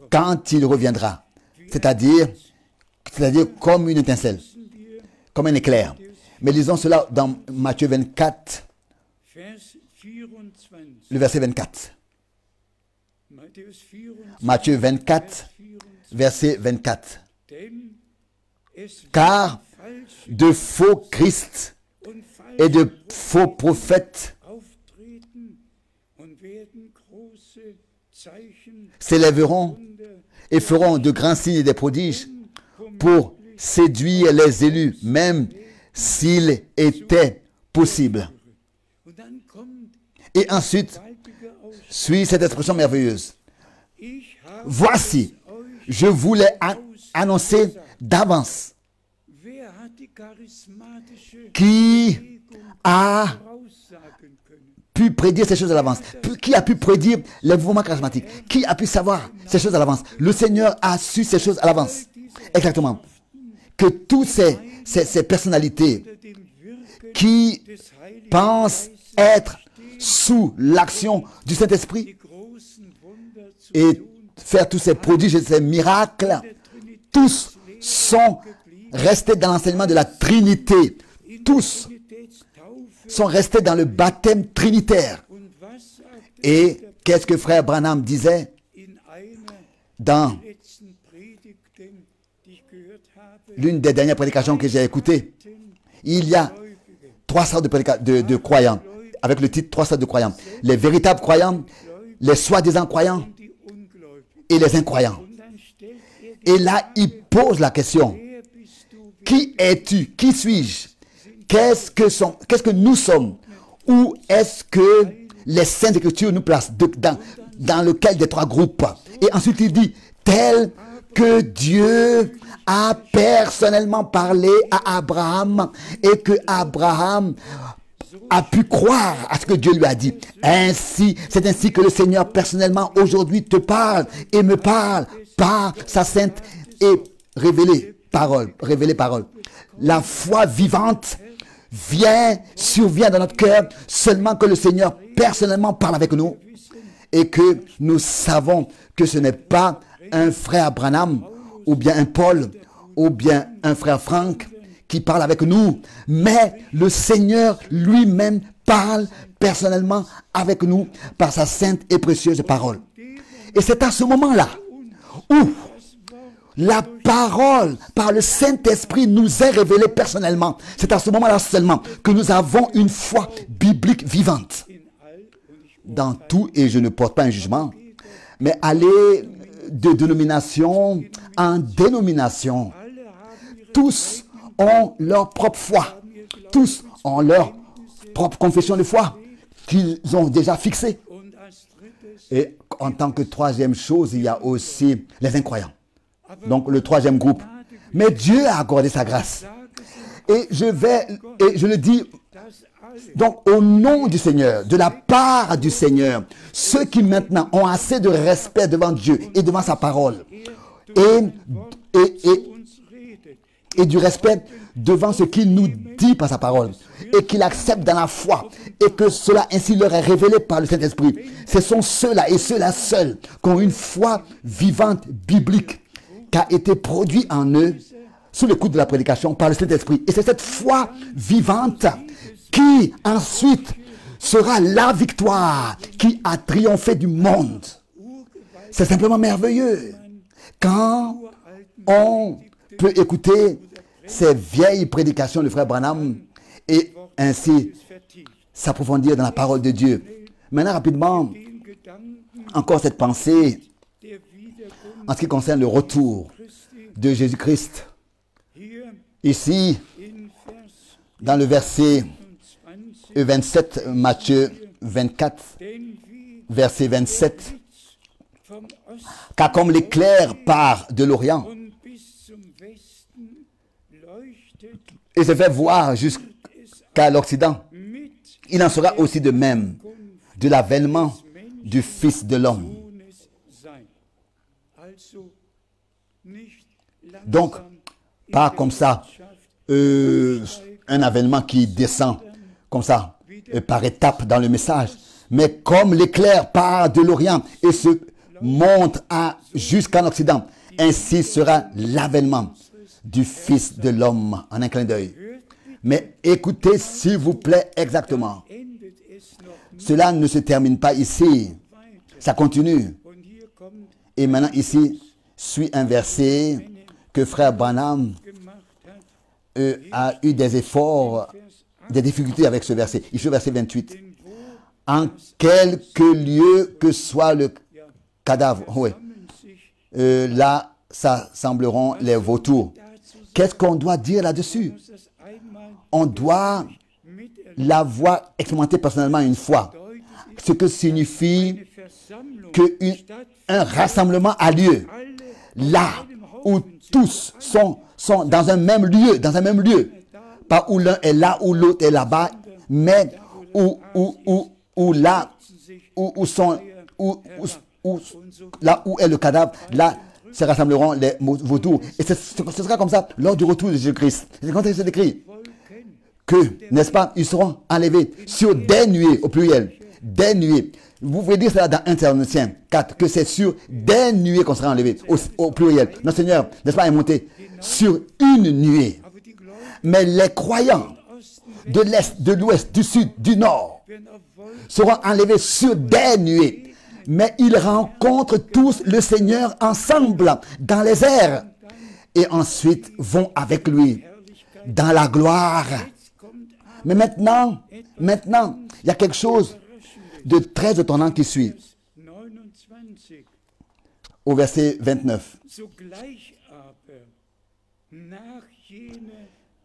quand il reviendra. C'est-à-dire comme une étincelle, comme un éclair. Mais lisons cela dans Matthieu 24, le verset 24. Matthieu 24, verset 24. Car de faux Christ et de faux prophètes s'élèveront et feront de grands signes et des prodiges pour séduire les élus, même s'il était possible. Et ensuite, suit cette expression merveilleuse. Voici, je vous l'ai annoncé d'avance. Qui a pu prédire ces choses à l'avance? Qui a pu prédire les mouvements charismatiques? Qui a pu savoir ces choses à l'avance? Le Seigneur a su ces choses à l'avance. Exactement. Que toutes ces personnalités qui pensent être sous l'action du Saint-Esprit et faire tous ces prodiges et ces miracles, tous sont restés dans l'enseignement de la Trinité. Tous sont restés dans le baptême trinitaire. Et qu'est-ce que frère Branham disait dans l'une des dernières prédications que j'ai écoutées? Il y a 3 sortes de croyants, avec le titre 3 sortes de croyants. Les véritables croyants, les soi-disant croyants et les incroyants. Et là, il pose la question: qui es-tu? Qui suis-je? Qu'est-ce que nous sommes? Où est-ce que les Saintes Écritures nous placent? Dans lequel des 3 groupes? Et ensuite il dit: tel que Dieu a personnellement parlé à Abraham et que Abraham a pu croire à ce que Dieu lui a dit. Ainsi, c'est ainsi que le Seigneur personnellement aujourd'hui te parle et me parle par sa sainte et révélée parole. La foi vivante survient dans notre cœur seulement que le Seigneur personnellement parle avec nous et que nous savons que ce n'est pas un frère Branham ou bien un Paul ou bien un frère Frank qui parle avec nous, mais le Seigneur lui-même parle personnellement avec nous par sa sainte et précieuse parole. Et c'est à ce moment-là où la parole par le Saint-Esprit nous est révélée personnellement. C'est à ce moment-là seulement que nous avons une foi biblique vivante. Dans tout, et je ne porte pas un jugement, mais aller de dénomination en dénomination, tous ont leur propre foi. Tous ont leur propre confession de foi qu'ils ont déjà fixée. Et en tant que troisième chose, il y a aussi les incroyants. Donc le troisième groupe. Mais Dieu a accordé sa grâce. Et je le dis, donc au nom du Seigneur, de la part du Seigneur, ceux qui maintenant ont assez de respect devant Dieu et devant sa parole, et du respect devant ce qu'il nous dit par sa parole, et qu'il accepte dans la foi, et que cela ainsi leur est révélé par le Saint-Esprit. Ce sont ceux-là et ceux-là seuls qui ont une foi vivante, biblique, qui a été produit en eux sous l'écoute de la prédication par le Saint-Esprit. Et c'est cette foi vivante qui ensuite sera la victoire qui a triomphé du monde. C'est simplement merveilleux quand on peut écouter ces vieilles prédications du frère Branham et ainsi s'approfondir dans la parole de Dieu. Maintenant, rapidement, encore cette pensée en ce qui concerne le retour de Jésus-Christ. Ici, dans le verset 27, Matthieu 24, verset 27, car comme l'éclair part de l'Orient et se fait voir jusqu'à l'Occident, il en sera aussi de même de l'avènement du Fils de l'homme. Donc, pas comme ça, un avènement qui descend comme ça, par étapes dans le message, mais comme l'éclair part de l'Orient et se monte jusqu'en Occident, ainsi sera l'avènement du Fils de l'homme en un clin d'œil. Mais écoutez s'il vous plaît exactement. Cela ne se termine pas ici, ça continue. Et maintenant ici suit un verset que frère Branham a eu des efforts, des difficultés avec ce verset. Ici au verset 28. En quelque lieu que soit le cadavre, oui, là s'assembleront les vautours. Qu'est-ce qu'on doit dire là-dessus? On doit l'avoir expérimenté personnellement une fois. Ce que signifie qu'un rassemblement a lieu. Là où tous sont dans un même lieu. Pas où l'un est là, où l'autre est là-bas, mais là où est le cadavre, là se rassembleront les vautours. Et ce sera comme ça lors du retour de Jésus-Christ. C'est quand c'est écrit que, n'est-ce pas, ils seront enlevés sur des nuées, au pluriel, des nuées. Vous pouvez dire cela dans 1 Thessaloniciens 4, que c'est sur des nuées qu'on sera enlevé, au pluriel. Notre Seigneur, n'est-ce pas, est monté sur une nuée. Mais les croyants de l'Est, de l'Ouest, du Sud, du Nord seront enlevés sur des nuées. Mais ils rencontrent tous le Seigneur ensemble dans les airs. Et ensuite vont avec lui dans la gloire. Mais maintenant, il y a quelque chose de très étonnant qui suit. Au verset 29.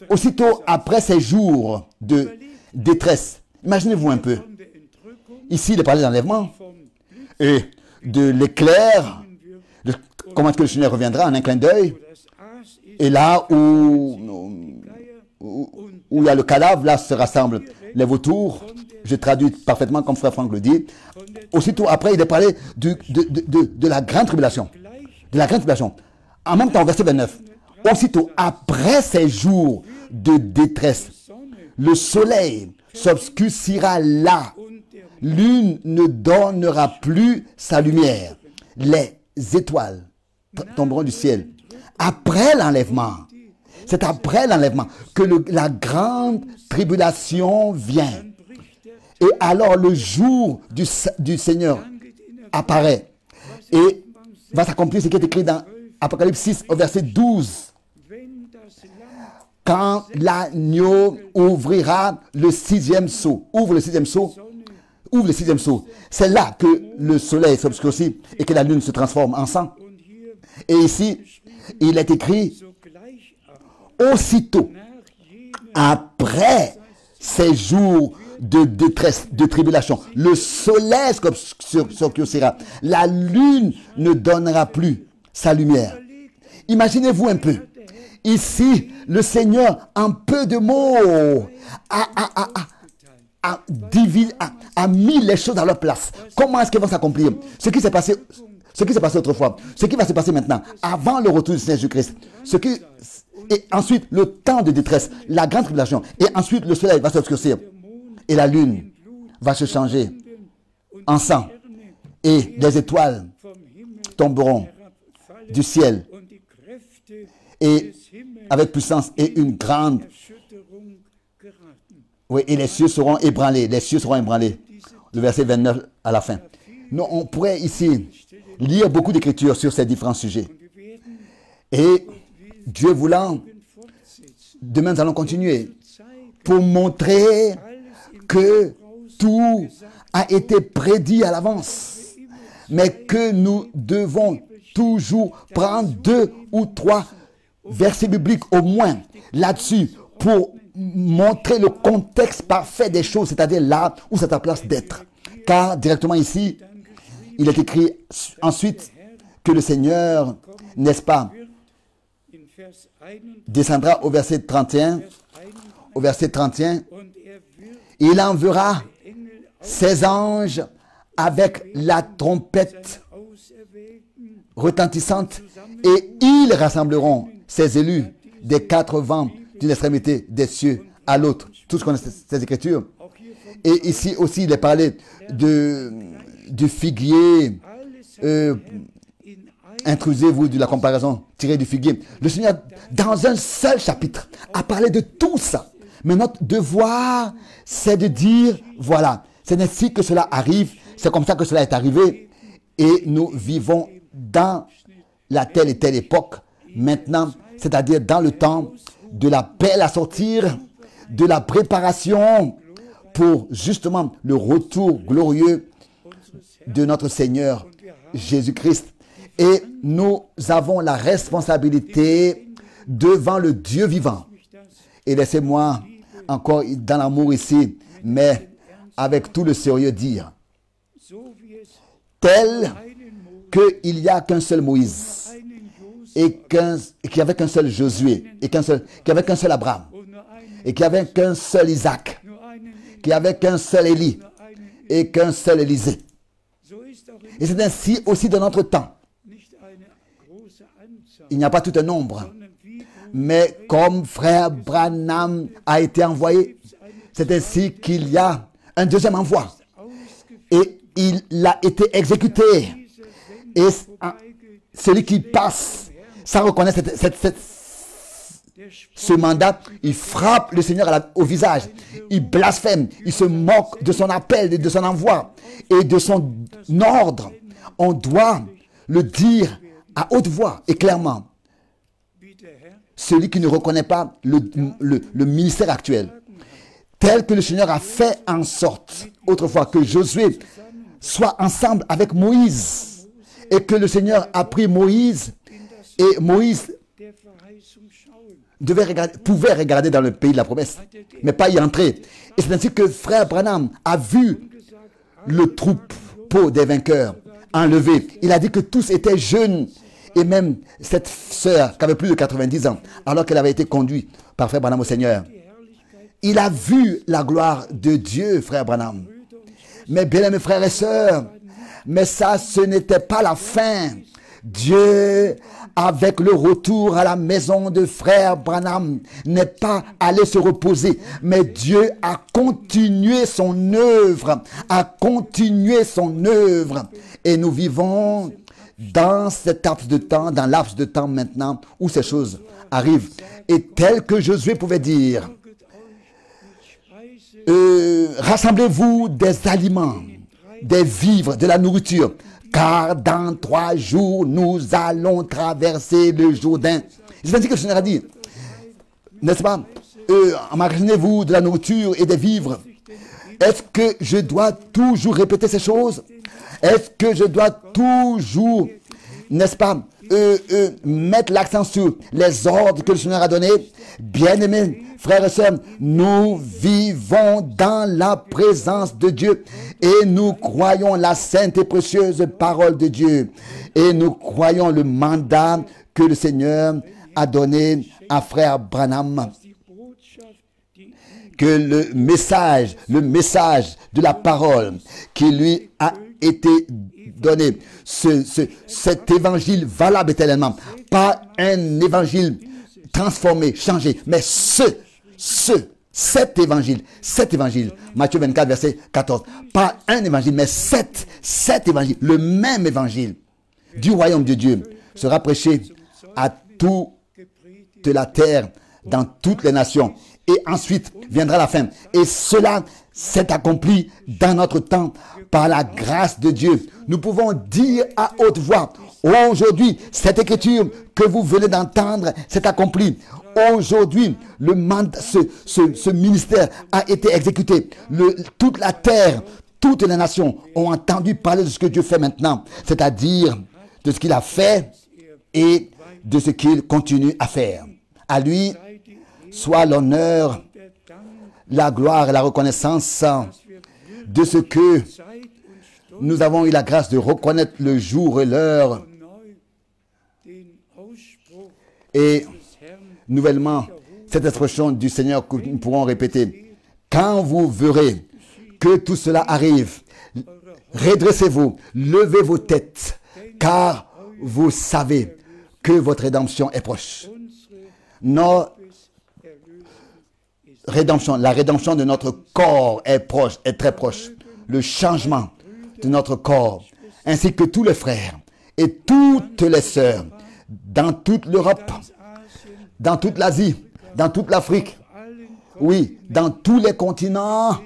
Aussitôt après ces jours de détresse, imaginez-vous un peu. Ici, il est parlé d'enlèvement et de l'éclair. Comment est-ce que le Seigneur reviendra en un clin d'œil? Et là où il y a le cadavre, là se rassemblent les vautours. Je traduis parfaitement comme frère Franck le dit. Aussitôt après, il est parlé de la grande tribulation. De la grande tribulation. En même temps, verset 29. Aussitôt après ces jours de détresse, le soleil s'obscurcira là. Lune ne donnera plus sa lumière. Les étoiles tomberont du ciel. Après l'enlèvement, c'est après l'enlèvement que la grande tribulation vient. Et alors le jour du Seigneur apparaît. Et va s'accomplir ce qui est écrit dans Apocalypse 6 au verset 12. Quand l'agneau ouvrira le sixième sceau, ouvre le sixième sceau, c'est là que le soleil s'obscurcit et que la lune se transforme en sang. Et ici, il est écrit, aussitôt, après ces jours de détresse, de tribulation, le soleil s'obscurcira, la lune ne donnera plus sa lumière. Imaginez-vous un peu. Ici, le Seigneur, en peu de mots, a mis les choses à leur place. Comment est-ce qu'elles vont s'accomplir? Ce qui s'est passé autrefois, ce qui va se passer maintenant, avant le retour du Seigneur Jésus-Christ, et ensuite le temps de détresse, la grande tribulation, et ensuite le soleil va s'obscurcir, et la lune va se changer en sang, et les étoiles tomberont du ciel, et avec puissance et une grande... Oui, et les cieux seront ébranlés. Le verset 29 à la fin. Non, on pourrait ici lire beaucoup d'écritures sur ces différents sujets. Et Dieu voulant, demain nous allons continuer pour montrer que tout a été prédit à l'avance. Mais que nous devons toujours prendre 2 ou 3 versets bibliques au moins là-dessus pour montrer le contexte parfait des choses, c'est-à-dire là où c'est ta place d'être. Car directement ici, il est écrit ensuite que le Seigneur, n'est-ce pas, descendra au verset 31. Au verset 31, il enverra ses anges avec la trompette retentissante et ils rassembleront ses élus des 4 vents d'une extrémité des cieux à l'autre. Tous connaissent ces écritures. Et ici aussi, il est parlé du figuier. Intrusez-vous de la comparaison tirée du figuier. Le Seigneur, dans un seul chapitre, a parlé de tout ça. Mais notre devoir, c'est de dire, voilà, c'est ainsi que cela arrive, c'est comme ça que cela est arrivé. Et nous vivons dans la telle et telle époque, maintenant, c'est-à-dire dans le temps de la paix à sortir, de la préparation pour justement le retour glorieux de notre Seigneur Jésus-Christ. Et nous avons la responsabilité devant le Dieu vivant. Et laissez-moi encore dans l'amour ici, mais avec tout le sérieux dire, tel qu'il n'y a qu'un seul Moïse, et qu'il n'y avait qu'un seul Josué, et qu'il n'y avait qu'un seul Abraham, et qu'il n'y avait qu'un seul Isaac, qu'il n'y avait qu'un seul Élie, et qu'un seul Élisée. Et c'est ainsi aussi de notre temps. Il n'y a pas tout un nombre, mais comme frère Branham a été envoyé, c'est ainsi qu'il y a un deuxième envoi. Et il a été exécuté. Et celui qui passe sans reconnaître ce mandat, il frappe le Seigneur au visage. Il blasphème. Il se moque de son appel, de son envoi et de son ordre. On doit le dire à haute voix et clairement. Celui qui ne reconnaît pas le ministère actuel, tel que le Seigneur a fait en sorte autrefois que Josué soit ensemble avec Moïse et que le Seigneur a pris Moïse et Moïse pouvait regarder dans le pays de la promesse, mais pas y entrer. Et c'est ainsi que frère Branham a vu le troupeau des vainqueurs enlevé. Il a dit que tous étaient jeunes. Et même cette sœur qui avait plus de 90 ans, alors qu'elle avait été conduite par frère Branham au Seigneur. Il a vu la gloire de Dieu, frère Branham. Mais bien aimés frères et sœurs, mais ça, ce n'était pas la fin. Dieu, avec le retour à la maison de frère Branham, n'est pas allé se reposer, mais Dieu a continué son œuvre, Et nous vivons dans cet laps de temps maintenant où ces choses arrivent. Et tel que Josué pouvait dire, rassemblez-vous des aliments, des vivres, de la nourriture, car dans 3 jours, nous allons traverser le Jourdain. C'est ainsi que le Seigneur a dit, n'est-ce pas? Imaginez-vous de la nourriture et des vivres. Est-ce que je dois toujours répéter ces choses? Est-ce que je dois toujours, n'est-ce pas, mettre l'accent sur les ordres que le Seigneur a donnés? Bien-aimés, frères et sœurs, nous vivons dans la présence de Dieu et nous croyons la sainte et précieuse parole de Dieu. Et nous croyons le mandat que le Seigneur a donné à frère Branham. Que le message de la parole qui lui a été donné, cet évangile valable éternellement, pas un évangile transformé, changé, mais cet évangile, Matthieu 24, verset 14, pas un évangile, mais cet évangile, le même évangile du royaume de Dieu sera prêché à toute la terre, dans toutes les nations. Et ensuite viendra la fin. Et cela s'est accompli dans notre temps par la grâce de Dieu. Nous pouvons dire à haute voix, aujourd'hui, cette écriture que vous venez d'entendre s'est accomplie. Aujourd'hui, ce ministère a été exécuté. Toute la terre, toutes les nations ont entendu parler de ce que Dieu fait maintenant. C'est-à-dire de ce qu'il a fait et de ce qu'il continue à faire. À lui soit l'honneur, la gloire et la reconnaissance de ce que nous avons eu la grâce de reconnaître le jour et l'heure. Et nouvellement, cette expression du Seigneur que nous pourrons répéter. Quand vous verrez que tout cela arrive, redressez-vous, levez vos têtes, car vous savez que votre rédemption est proche. La rédemption de notre corps est proche, est très proche. Le changement de notre corps, ainsi que tous les frères et toutes les sœurs, dans toute l'Europe, dans toute l'Asie, dans toute l'Afrique, oui, dans tous les continents,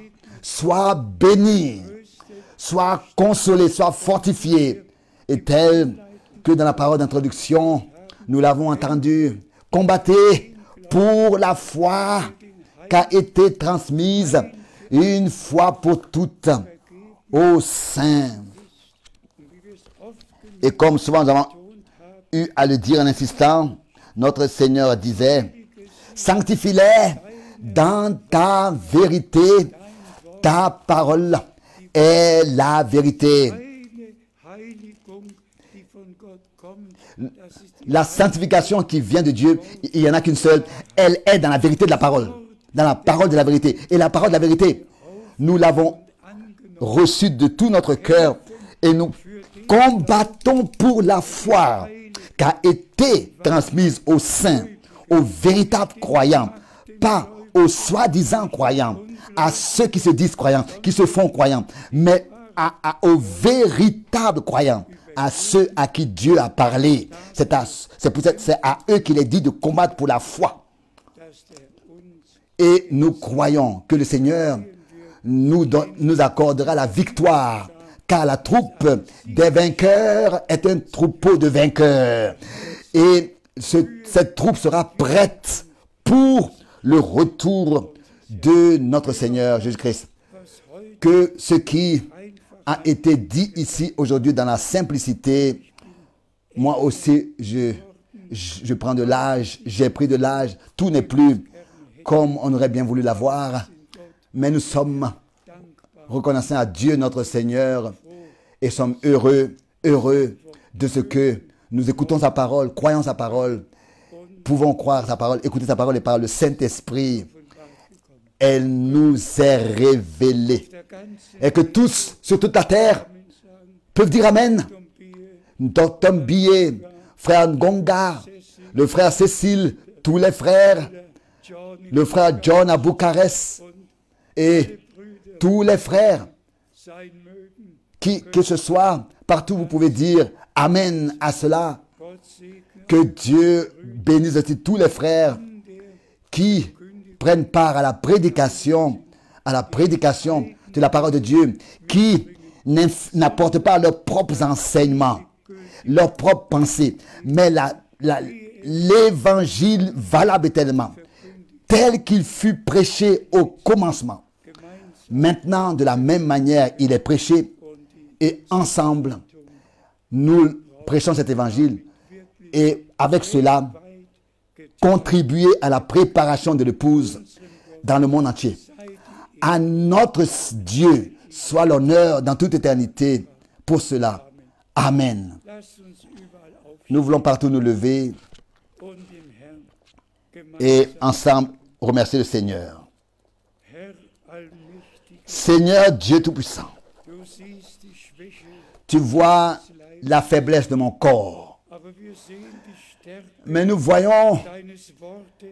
soient bénis, soient consolés, soient fortifiés, et tel que dans la parole d'introduction, nous l'avons entendu, combattez pour la foi qu'a été transmise une fois pour toutes aux saints. Et comme souvent nous avons eu à le dire en insistant, notre Seigneur disait, sanctifie-les dans ta vérité, ta parole est la vérité. La sanctification qui vient de Dieu, il n'y en a qu'une seule, elle est dans la vérité de la parole. Dans la parole de la vérité. Et la parole de la vérité, nous l'avons reçue de tout notre cœur et nous combattons pour la foi qui a été transmise aux saints, aux véritables croyants, pas aux soi-disant croyants, à ceux qui se disent croyants, qui se font croyants, mais aux véritables croyants, à ceux à qui Dieu a parlé. C'est à eux qu'il est dit de combattre pour la foi. Et nous croyons que le Seigneur nous accordera la victoire, car la troupe des vainqueurs est un troupeau de vainqueurs. Et cette troupe sera prête pour le retour de notre Seigneur Jésus-Christ. Que ce qui a été dit ici aujourd'hui dans la simplicité, moi aussi je prends de l'âge, j'ai pris de l'âge, tout n'est plus comme on aurait bien voulu l'avoir, mais nous sommes reconnaissants à Dieu notre Seigneur et sommes heureux de ce que nous écoutons sa parole, croyons sa parole, pouvons croire sa parole, écouter sa parole et par le Saint-Esprit, elle nous est révélée. Et que tous, sur toute la terre, peuvent dire Amen. Dr. Billet, frère Ngonga, le frère Cécile, tous les frères, le frère John à Bucarest et tous les frères, que ce soit, partout vous pouvez dire Amen à cela. Que Dieu bénisse aussi tous les frères qui prennent part à la prédication de la parole de Dieu, qui n'apportent pas leurs propres enseignements, leurs propres pensées, mais l'évangile valable éternellement, tel qu'il fut prêché au commencement. Maintenant, de la même manière, il est prêché et ensemble, nous prêchons cet évangile et avec cela, contribuer à la préparation de l'épouse dans le monde entier. À notre Dieu soit l'honneur dans toute éternité pour cela. Amen. Nous voulons partout nous lever et ensemble remercier le Seigneur. Seigneur Dieu Tout-Puissant, tu vois la faiblesse de mon corps, mais nous voyons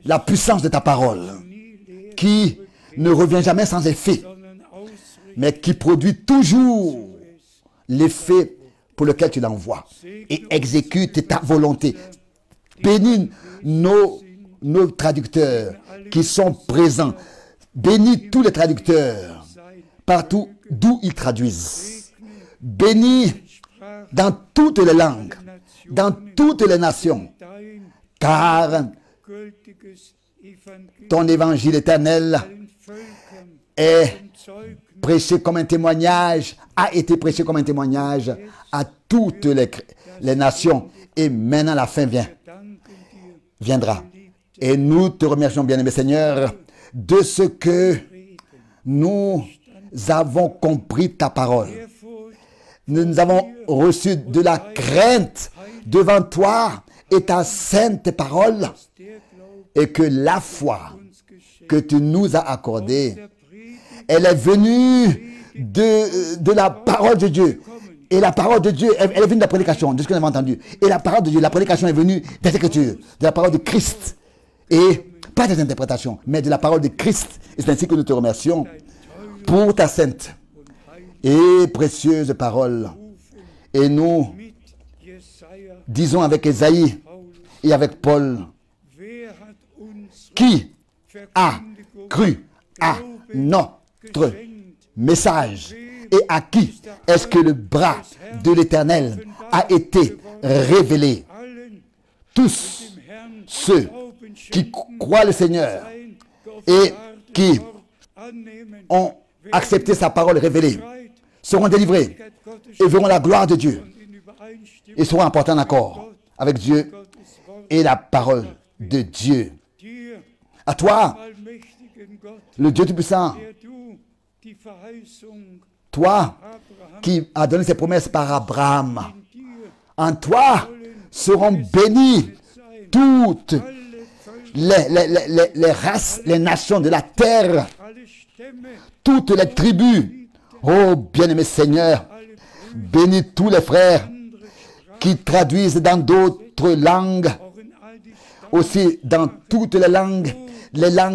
la puissance de ta parole qui ne revient jamais sans effet, mais qui produit toujours l'effet pour lequel tu l'envoies et exécute ta volonté. Bénis nos traducteurs qui sont présents. Bénis tous les traducteurs partout d'où ils traduisent. Bénis dans toutes les langues, dans toutes les nations, car ton évangile éternel est prêché comme un témoignage, a été prêché comme un témoignage à toutes les nations. Et maintenant la fin viendra. Et nous te remercions, bien-aimé Seigneur, de ce que nous avons compris ta parole. Nous avons reçu de la crainte devant toi et ta sainte parole, et que la foi que tu nous as accordée, elle est venue de la parole de Dieu. Et la parole de Dieu, elle est venue de la prédication, de ce que nous avons entendu. Et la parole de Dieu, la prédication est venue des Écritures, de la parole de Christ. Et pas des interprétations, mais de la parole de Christ. Et c'est ainsi que nous te remercions pour ta sainte et précieuse parole. Et nous disons avec Ésaïe et avec Paul, qui a cru à notre message et à qui est-ce que le bras de l'Éternel a été révélé? Tous ceux qui croient le Seigneur et qui ont accepté sa parole révélée seront délivrés et verront la gloire de Dieu et seront apportés en accord avec Dieu et la parole de Dieu. À toi, le Dieu Tout-Puissant, toi qui as donné ces promesses par Abraham, en toi seront bénies toutes les races, les nations de la terre, toutes les tribus. Oh bien-aimé Seigneur, bénis tous les frères qui traduisent dans d'autres langues, aussi dans toutes les langues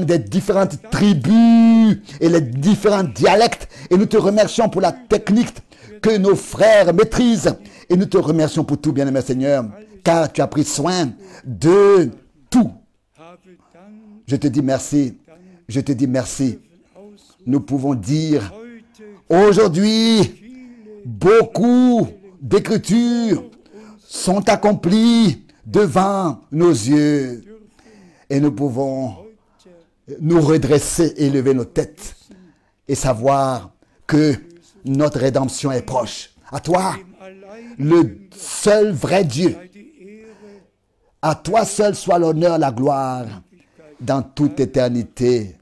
des différentes tribus et les différents dialectes. Et nous te remercions pour la technique que nos frères maîtrisent. Et nous te remercions pour tout, bien-aimé Seigneur, car tu as pris soin de tout. Je te dis merci. Je te dis merci. Nous pouvons dire aujourd'hui, beaucoup d'écritures sont accomplies devant nos yeux. Et nous pouvons nous redresser et lever nos têtes et savoir que notre rédemption est proche. À toi, le seul vrai Dieu. À toi seul soit l'honneur, la gloire dans toute éternité.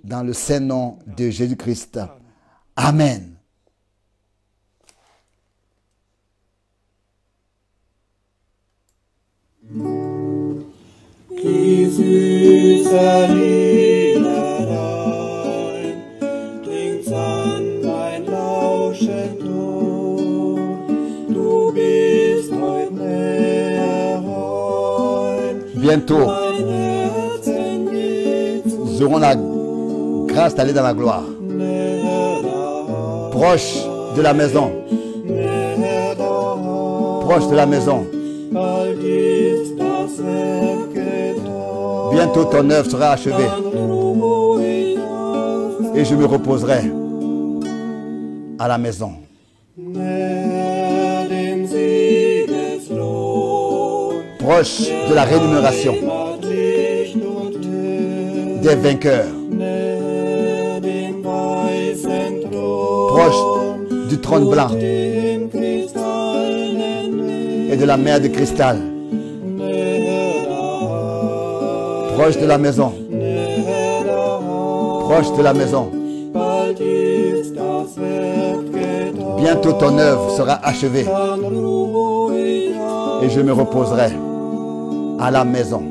Dans le saint nom de Jésus-Christ. Amen. Die süße Liederlein klingt's an mein lauschend Ohr. Du bist heut näher heim. Bientôt, nous aurons la grâce d'aller dans la gloire. Proche de la maison. Proche de la maison. Bientôt ton œuvre sera achevée. Et je me reposerai. à la maison. näher dem Siegeslohn, Proche de la rémunération Heimat, Licht und Tür, des vainqueurs. näher dem weißen Thron, Proche du trône blanc dem kristallenen Meer, et de la mer de cristal. näher daheim, Proche de la maison. näher daheim, Proche de la maison. bald ist das Werk getan, Bientôt ton œuvre sera achevée dann ruh ich aus. et je me reposerai à la maison.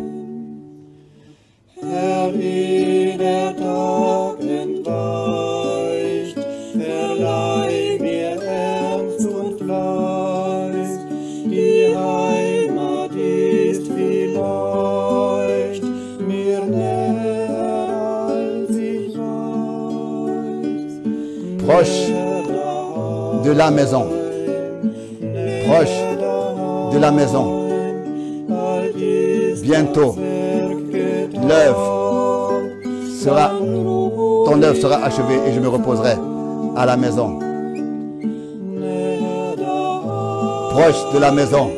Herr, wie der Tag entweicht, verleih mir Ernst und Fleiß. Die Heimat ist vielleicht mir näher, als ich weiß. Proche de la maison. Proche de la maison. Bientôt, ton œuvre sera achevée et je me reposerai à la maison. Proche de la maison.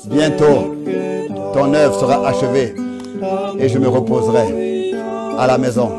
Bientôt, ton œuvre sera achevée et je me reposerai à la maison.